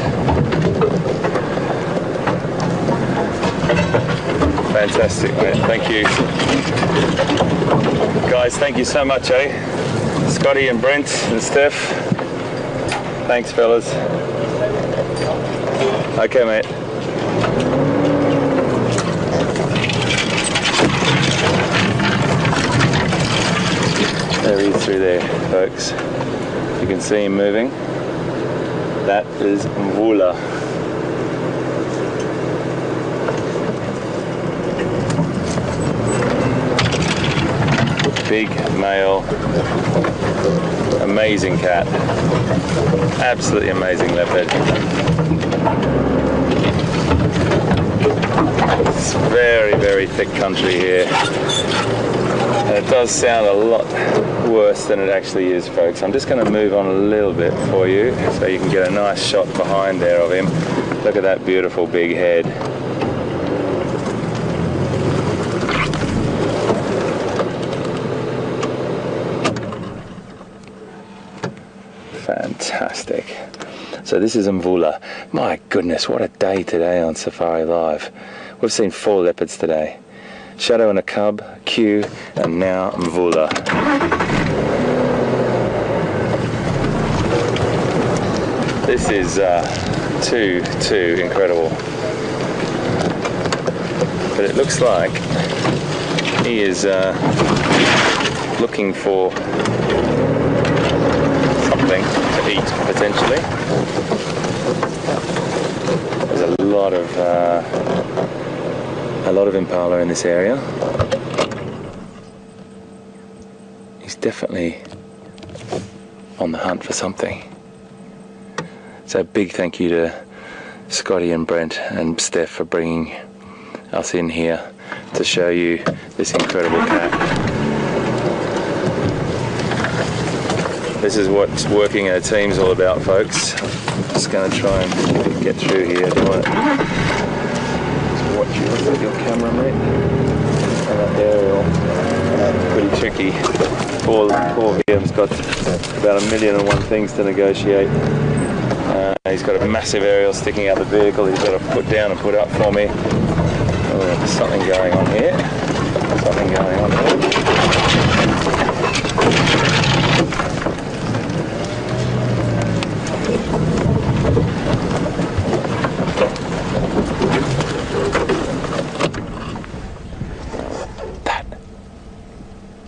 Fantastic, mate. Thank you. Guys, thank you so much, eh? Scotty and Brent and Steph. Thanks, fellas. Okay, mate. There he is through there, folks. You can see him moving. That is Mvula. Big male, amazing cat, absolutely amazing leopard. It's very, very thick country here. And it does sound a lot worse than it actually is, folks. I'm just going to move on a little bit for you so you can get a nice shot behind there of him. Look at that beautiful big head. Fantastic. So this is Mvula. My goodness, what a day today on Safari Live. We've seen 4 leopards today. Shadow and a cub, Q, and now Mvula. This is too incredible. But it looks like he is looking for something to eat, potentially. There's a lot of impala in this area. He's definitely on the hunt for something. So a big thank you to Scotty and Brent and Steph for bringing us in here to show you this incredible cat. This is what working in a team's all about, folks. I'm just going to try and get through here. Do you want to watch your camera, mate? aerial. Pretty tricky. Poor Liam's got about 1,000,001 things to negotiate. He's got a massive aerial sticking out the vehicle he's got to put down and put up for me. Oh, there's something going on here. Something going on here. That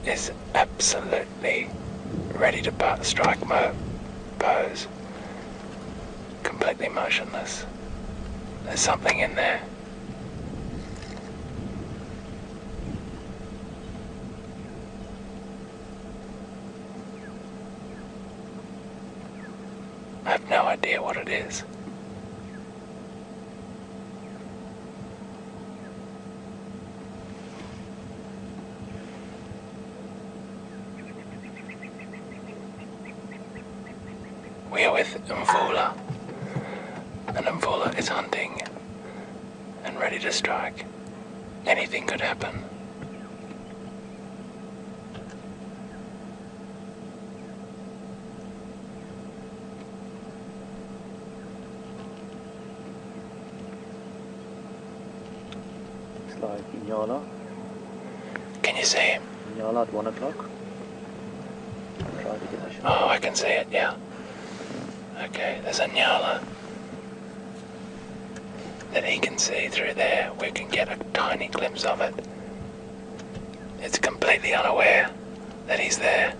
is absolutely ready to strike pose. Completely motionless. There's something in there. I have no idea what it is. We are with Mvula, and Mvula is hunting and ready to strike. Anything could happen. It's like Mvula. Can you see him? Mvula at 1 o'clock. Try to get a shot. Oh, I can see it, yeah. Okay, there's a Nyala that he can see through there. We can get a tiny glimpse of it. It's completely unaware that he's there.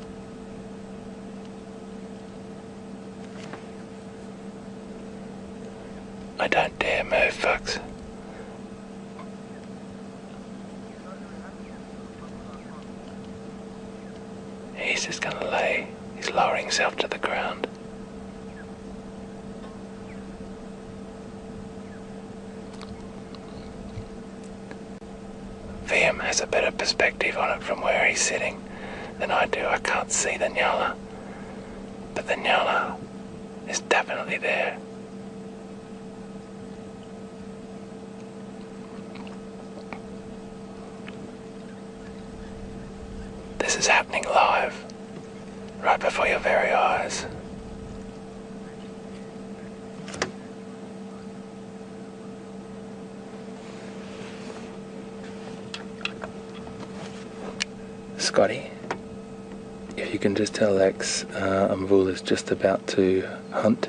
I don't dare move, folks. He's just gonna lay. He's lowering himself to the ground. Liam has a better perspective on it from where he's sitting than I do. I can't see the Nyala, but the Nyala is definitely there. This is happening live, right before your very eyes. Scotty, if you can just tell Lex, Mvula's just about to hunt.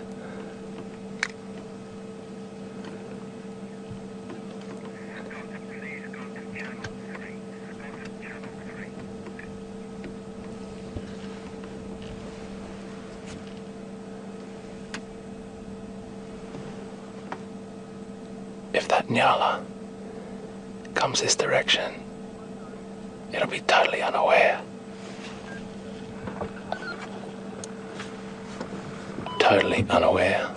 If that Nyala comes this direction, it'll be totally unaware. Totally unaware.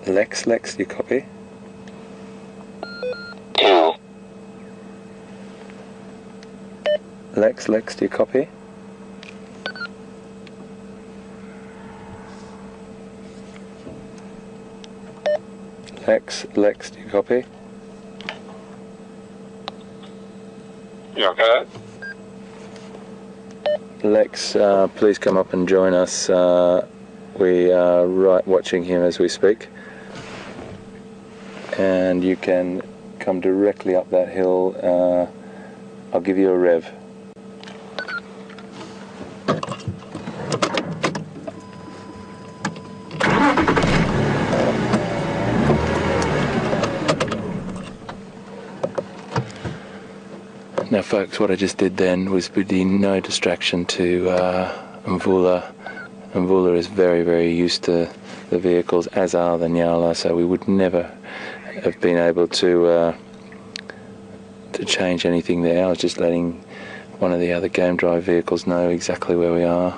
Lex, do you copy? Lex, do you copy? Lex, do you copy? You okay? Lex, please come up and join us. We are watching him as we speak. And you can come directly up that hill. I'll give you a rev. Now folks, what I just did then was be no distraction to Mvula. Mvula is very, very used to the vehicles, as are the Nyala, so we would never have been able to change anything there. I was just letting one of the other game drive vehicles know exactly where we are.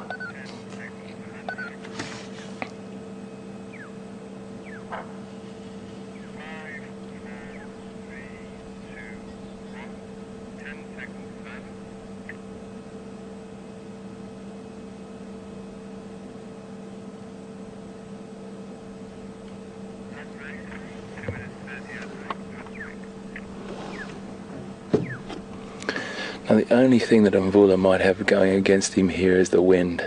Now the only thing that Mvula might have going against him here is the wind.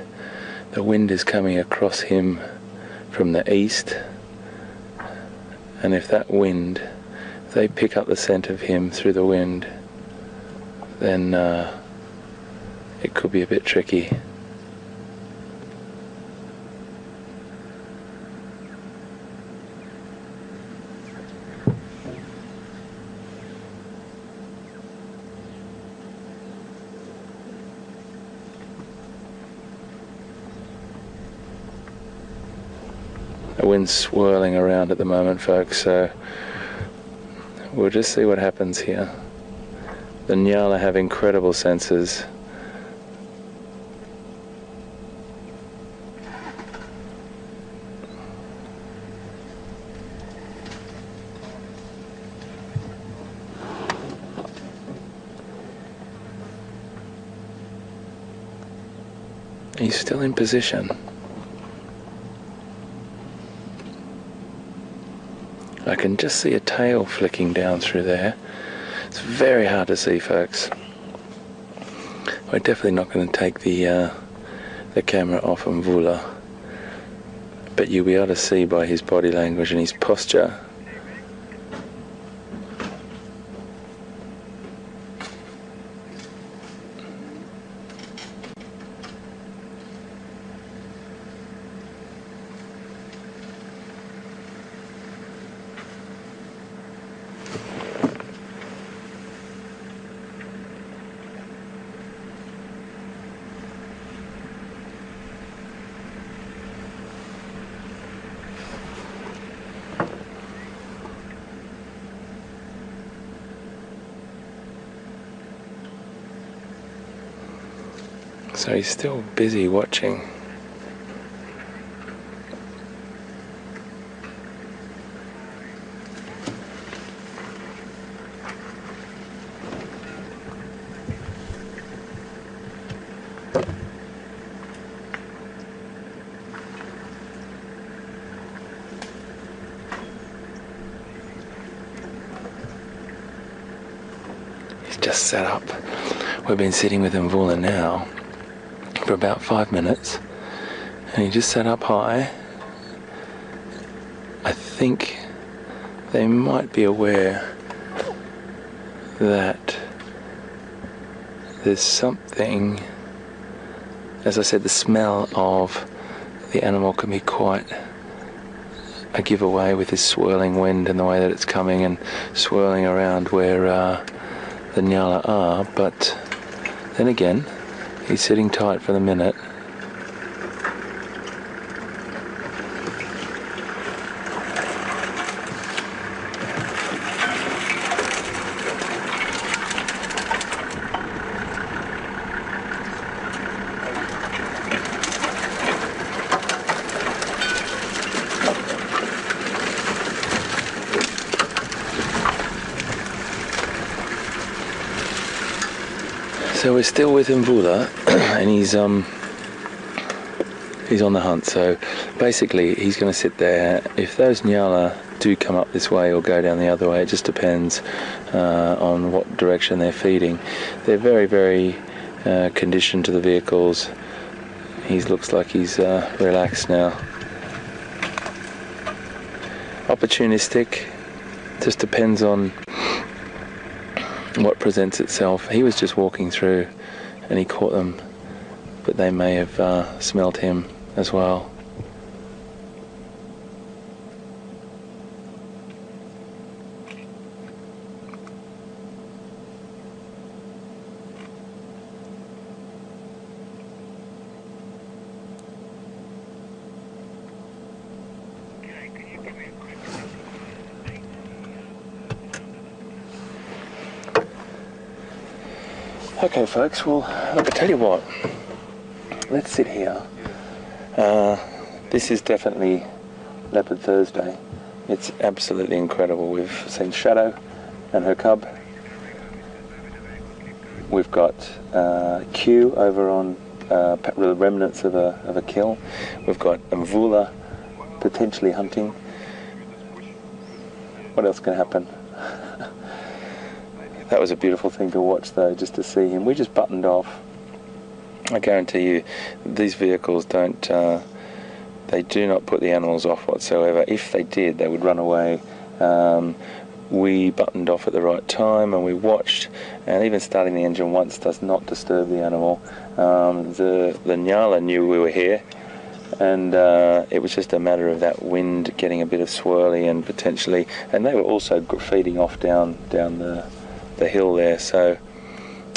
The wind is coming across him from the east, and if that wind, if they pick up the scent of him through the wind, then it could be a bit tricky. The wind's swirling around at the moment, folks, so we'll just see what happens here. The Nyala have incredible senses. He's still in position. I can just see a tail flicking down through there. It's very hard to see, folks. We're definitely not going to take the camera off Mvula, but you'll be able to see by his body language and his posture. So he's still busy watching. He's just set up. We've been sitting with Mvula now for about 5 minutes, and he just sat up high. I think they might be aware that there's something, as I said, the smell of the animal can be quite a giveaway with this swirling wind and the way that it's coming and swirling around where the Nyala are, but then again, he's sitting tight for the minute. So we're still with Mvula, and he's on the hunt. So basically he's going to sit there. If those Nyala do come up this way or go down the other way, it just depends on what direction they're feeding. They're very, very conditioned to the vehicles. He looks like he's relaxed now. Opportunistic, just depends on what presents itself. He was just walking through and he caught them, but they may have smelled him as well. Okay, folks, well, look, I tell you what, let's sit here. This is definitely Leopard Thursday. It's absolutely incredible. We've seen Shadow and her cub. We've got Q over on the remnants of a kill. We've got Mvula potentially hunting. What else can happen? That was a beautiful thing to watch, though, just to see him. We just buttoned off. I guarantee you, these vehicles don't, they do not put the animals off whatsoever. If they did, they would run away. We buttoned off at the right time and we watched, and even starting the engine once does not disturb the animal. The Nyala knew we were here, and it was just a matter of that wind getting a bit of swirly and potentially, and they were also feeding off down the hill there, so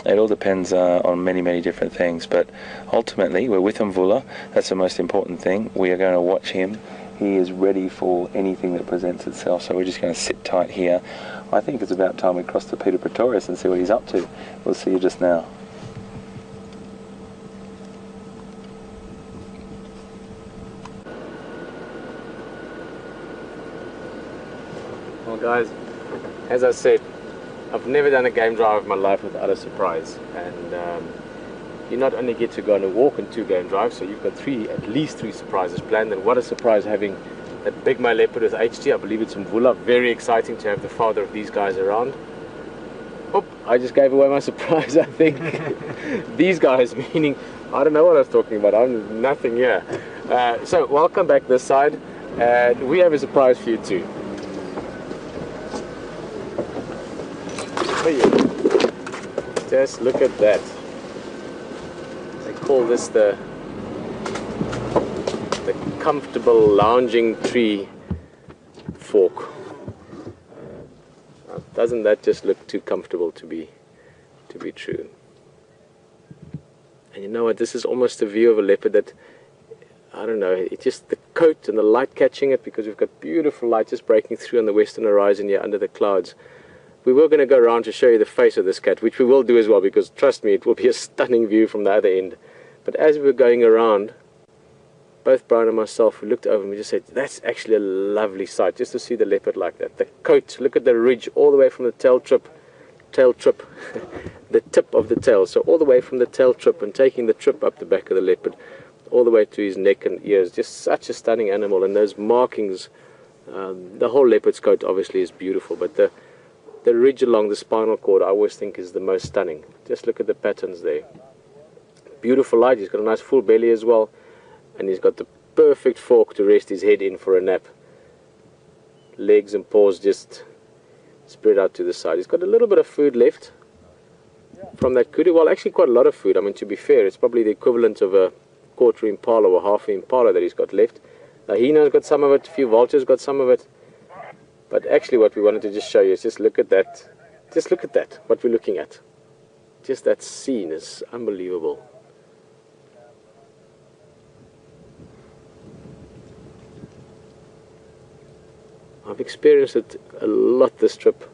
it all depends on many different things. But ultimately we're with Mvula. That's the most important thing. We are going to watch him. He is ready for anything that presents itself, so we're just going to sit tight here. I think it's about time we cross to Peter Pretorius and see what he's up to. We'll see you just now. Well guys, as I said, I've never done a game drive in my life without a surprise, and you not only get to go on a walk and 2 game drives, so you've got at least three surprises planned. And what a surprise having that big male leopard with HT. I believe it's Mvula. Very exciting to have the father of these guys around. Oh, I just gave away my surprise, I think. These guys, meaning, I don't know what I was talking about. I'm nothing here. So welcome back this side, and we have a surprise for you too. Just look at that. They call this the comfortable lounging tree fork. Doesn't that just look too comfortable to be true? And you know what? This is almost a view of a leopard that, I don't know, it's just the coat and the light catching it, because we've got beautiful light just breaking through on the western horizon here under the clouds. We were going to go around to show you the face of this cat, which we will do as well, because trust me, it will be a stunning view from the other end. But as we were going around, both Brian and myself, we looked over and we just said, that's actually a lovely sight, just to see the leopard like that. The coat, look at the ridge all the way from the tail trip, the tip of the tail. So all the way from the tail trip and taking the trip up the back of the leopard, all the way to his neck and ears. Just such a stunning animal. And those markings, the whole leopard's coat obviously is beautiful, but the ridge along the spinal cord I always think is the most stunning. Just look at the patterns there. Beautiful light. He's got a nice full belly as well, and he's got the perfect fork to rest his head in for a nap. Legs and paws just spread out to the side. He's got a little bit of food left from that kudu. Well, actually quite a lot of food. I mean, to be fair, it's probably the equivalent of a quarter impala or half impala that he's got left. Now Hino's got some of it, a few vultures got some of it. But actually what we wanted to just show you is just look at that. Just look at that, what we're looking at. Just that scene is unbelievable. I've experienced it a lot this trip.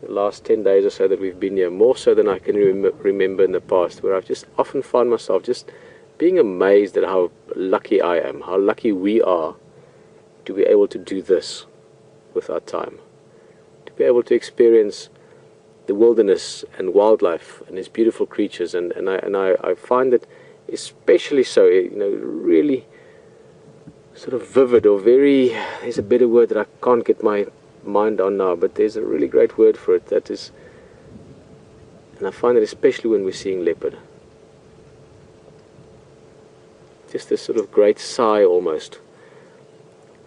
The last 10 days or so that we've been here, more so than I can remember in the past, where I've just often found myself just being amazed at how lucky I am, how lucky we are to be able to do this with our time, to be able to experience the wilderness and wildlife and its beautiful creatures, and I find that especially so, you know, really sort of vivid, or very, there's a better word that I can't get my mind on now, but there's a really great word for it, that is, and I find that especially when we're seeing leopard, just this sort of great sigh almost,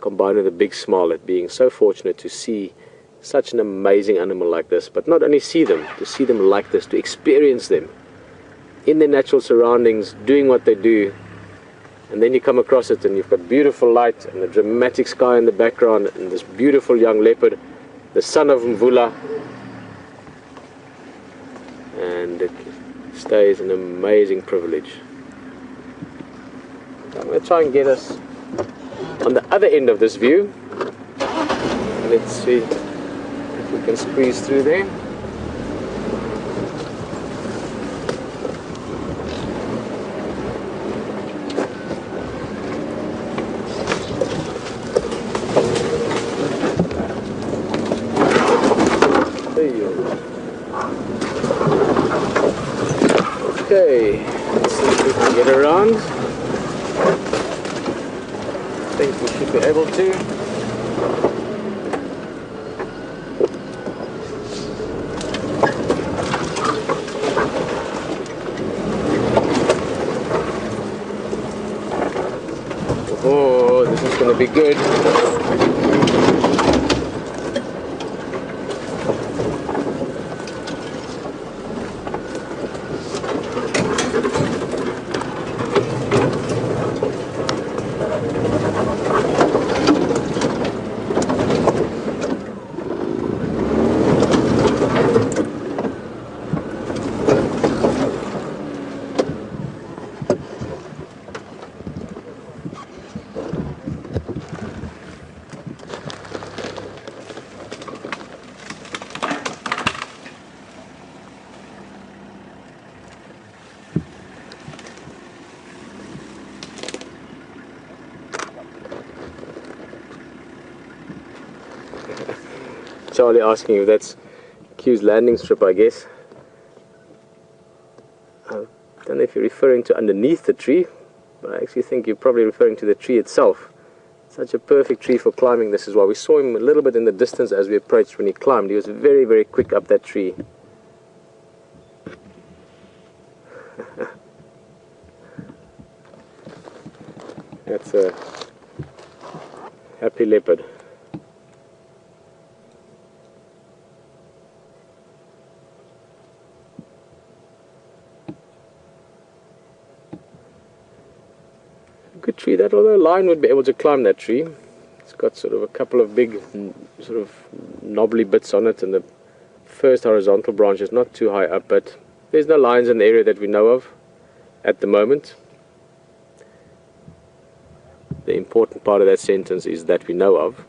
combined with a big smile at being so fortunate to see such an amazing animal like this. But not only see them, to see them like this, to experience them in their natural surroundings, doing what they do, and then you come across it and you've got beautiful light and a dramatic sky in the background and this beautiful young leopard, the son of Mvula, and it stays an amazing privilege. I'm going to try and get us on the other end of this view. Let's see if we can squeeze through there. Okay, let's see if we can get around. I think we should be able to. Oh, this is going to be good. Charlie asking if that's Q's landing strip, I guess. I don't know if you're referring to underneath the tree, but I actually think you're probably referring to the tree itself. Such a perfect tree for climbing this as well. We saw him a little bit in the distance as we approached when he climbed. He was very, very quick up that tree. That's a happy leopard. Good tree that, although a lion would be able to climb that tree. It's got sort of a couple of big sort of knobbly bits on it, and the first horizontal branch is not too high up, but there's no lions in the area that we know of at the moment. The important part of that sentence is that we know of.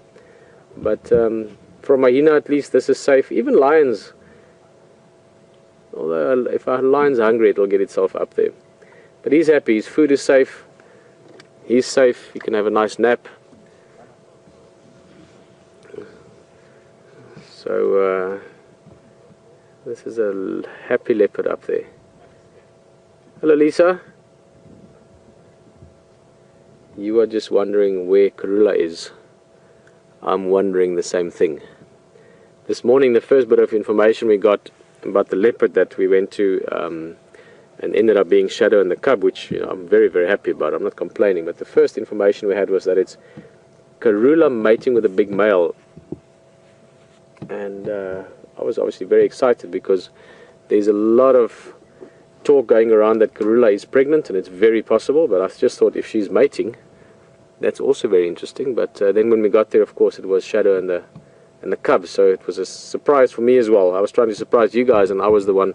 But from a hyena at least this is safe. Even lions, although if a lion's hungry it'll get itself up there. But he's happy, his food is safe. He's safe, he can have a nice nap. So this is a happy leopard up there. Hello Lisa. You are just wondering where Karula is. I'm wondering the same thing. This morning the first bit of information we got about the leopard that we went to and ended up being Shadow and the cub, which I'm very, very happy about. I'm not complaining, but the first information we had was that it's Karula mating with a big male. And I was obviously very excited because there's a lot of talk going around that Karula is pregnant, and it's very possible, but I just thought if she's mating, that's also very interesting. But then when we got there, of course, it was Shadow and the cub, so it was a surprise for me as well. I was trying to surprise you guys, and I was the one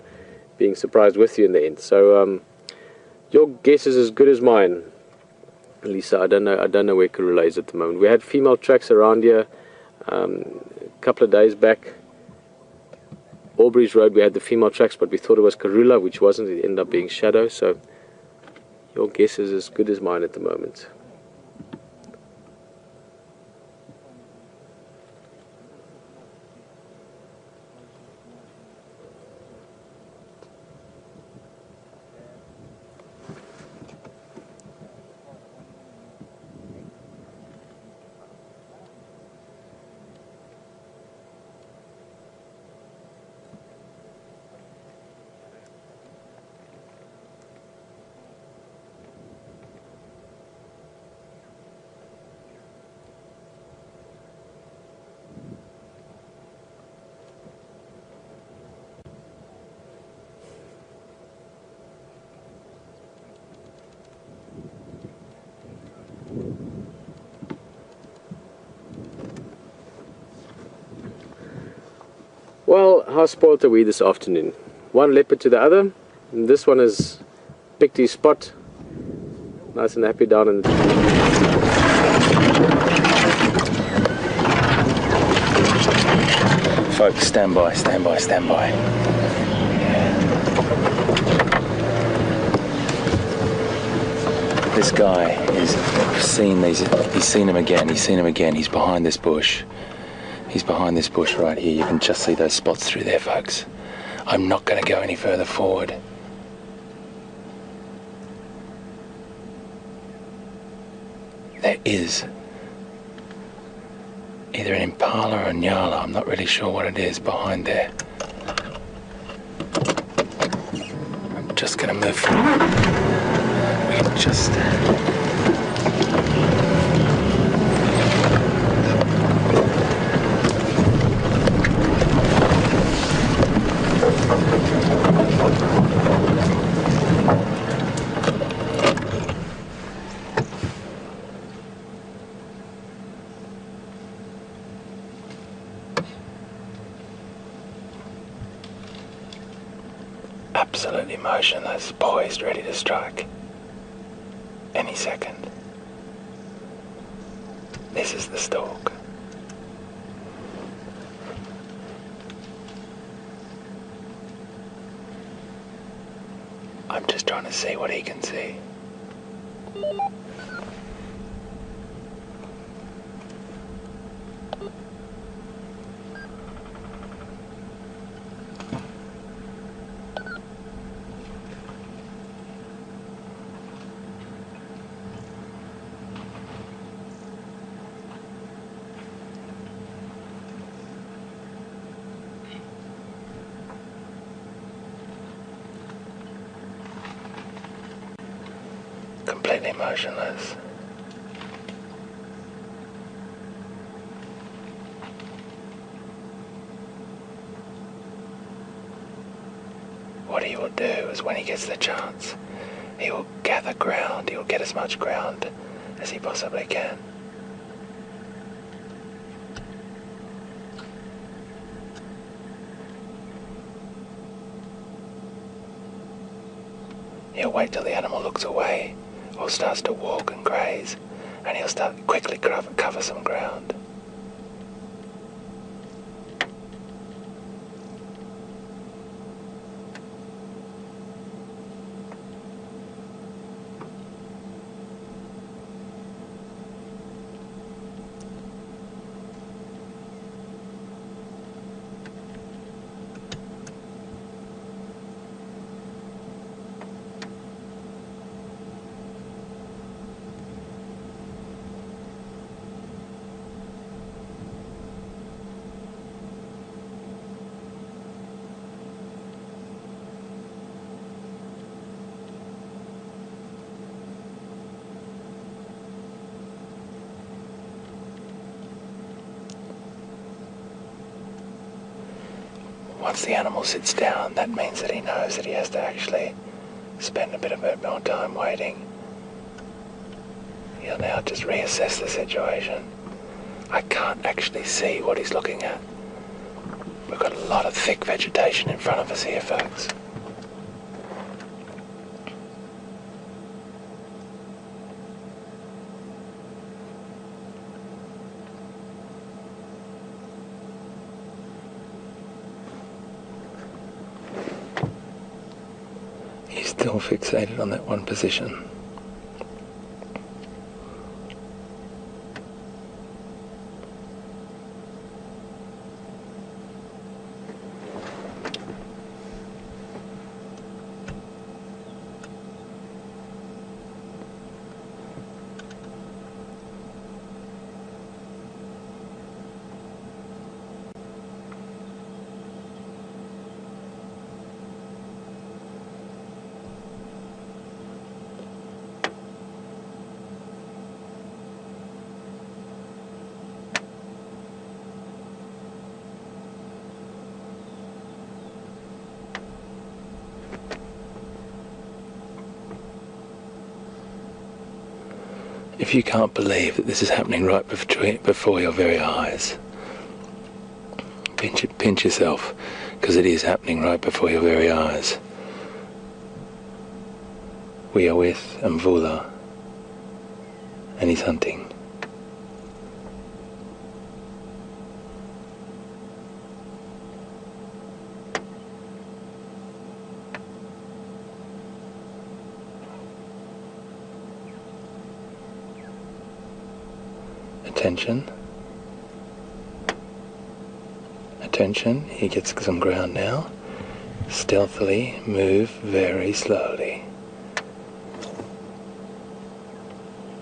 being surprised with you in the end. So your guess is as good as mine, Lisa. I don't know where Karula is at the moment. We had female tracks around here a couple of days back. Aubrey's Road, we had the female tracks, but we thought it was Karula, which wasn't. It ended up being Shadow. So your guess is as good as mine at the moment. Well, how spoiled are we this afternoon? One leopard to the other, and this one has picked his spot, nice and happy down in the Folks, stand by, stand by, stand by. This guy is seen these. He's seen him again. He's seen him again. He's behind this bush. He's behind this bush right here. You can just see those spots through there, folks. I'm not going to go any further forward. There is either an impala or a nyala. I'm not really sure what it is behind there. I'm just going to move forward. We can just... Absolutely motionless, poised, ready to strike. Any second. This is the stalk. I'm just trying to see what he can see. Completely motionless. What he will do is when he gets the chance, he will gather ground. He will get as much ground as he possibly can. He'll wait till the animal looks away or starts to walk and graze, and he'll start quickly cover some ground. Once the animal sits down, that means that he knows that he has to actually spend a bit more time waiting. He'll now just reassess the situation. I can't actually see what he's looking at. We've got a lot of thick vegetation in front of us here, folks. He's still fixated on that one position. If you can't believe that this is happening right before your very eyes, pinch yourself, because it is happening right before your very eyes. We are with Mvula, and he's hunting. Attention. Attention, he gets some ground now. Stealthily move very slowly.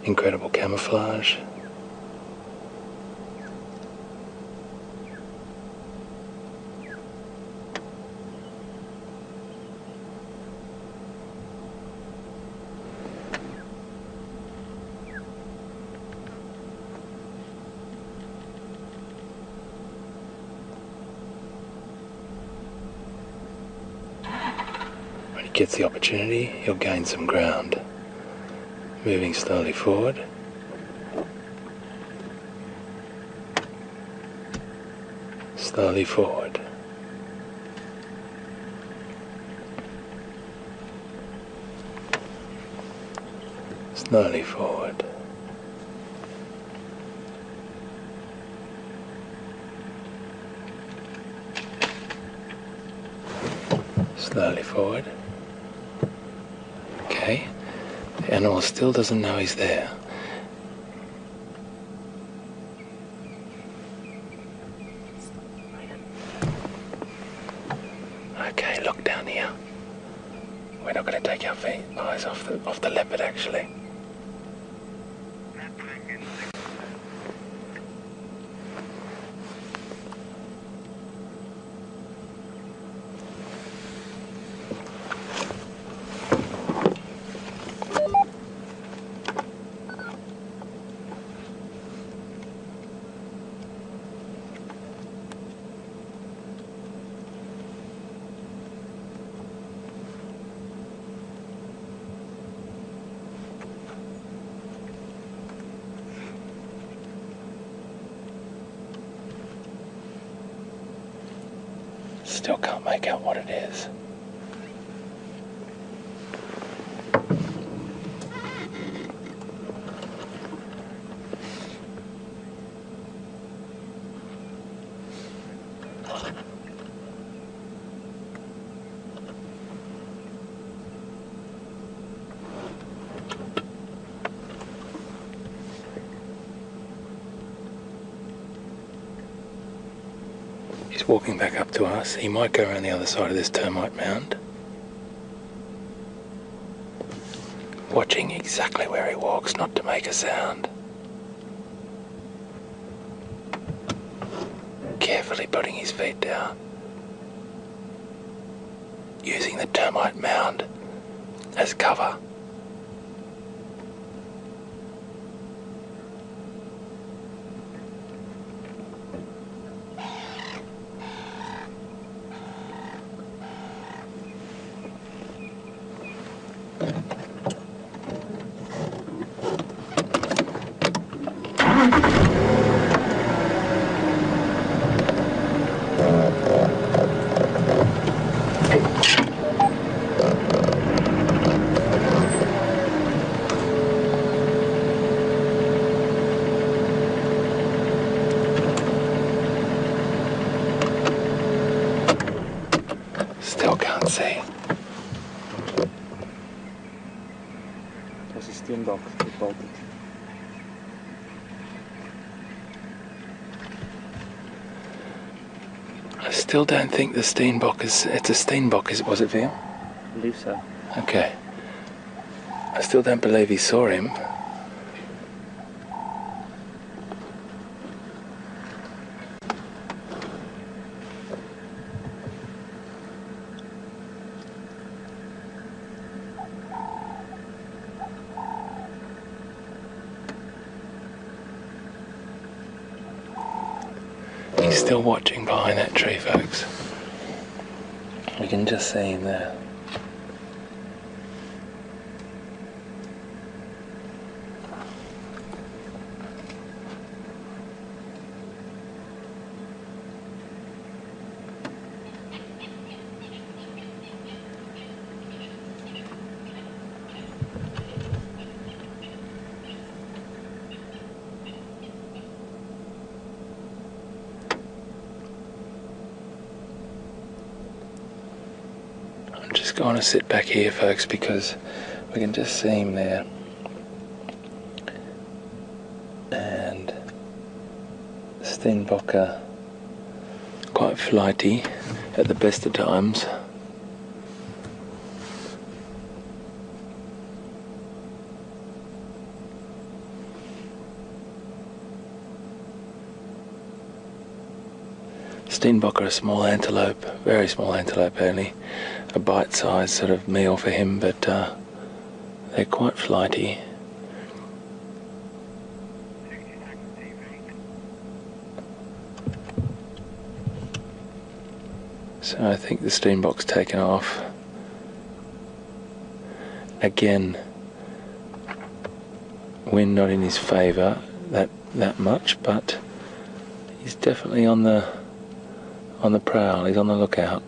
Incredible camouflage. When he gets the opportunity, he'll gain some ground. Moving slowly forward. Slowly forward. Slowly forward. Slowly forward. Okay. The animal still doesn't know he's there. Okay, look down here. We're not going to take our eyes off the leopard actually. Still can't make out what it is. He's walking back up to us. He might go around the other side of this termite mound. Watching exactly where he walks, not to make a sound. Carefully putting his feet down. Using the termite mound as cover. Still can't see. That's a steenbok. It bolted. I still don't think the steenbok is... It's a steenbok, was it, Liam? I believe so. Okay. I still don't believe he saw him. He's still watching behind that tree, folks. We can just see him there. I'm just going to sit back here, folks, because we can just see him there. And Steenbok are quite flighty at the best of times. Steenbok are a small antelope, very small antelope only, a bite-sized sort of meal for him, but they're quite flighty. So I think the Steenbok's taken off. Again, wind not in his favour that much, but he's definitely on the prowl. He's on the lookout.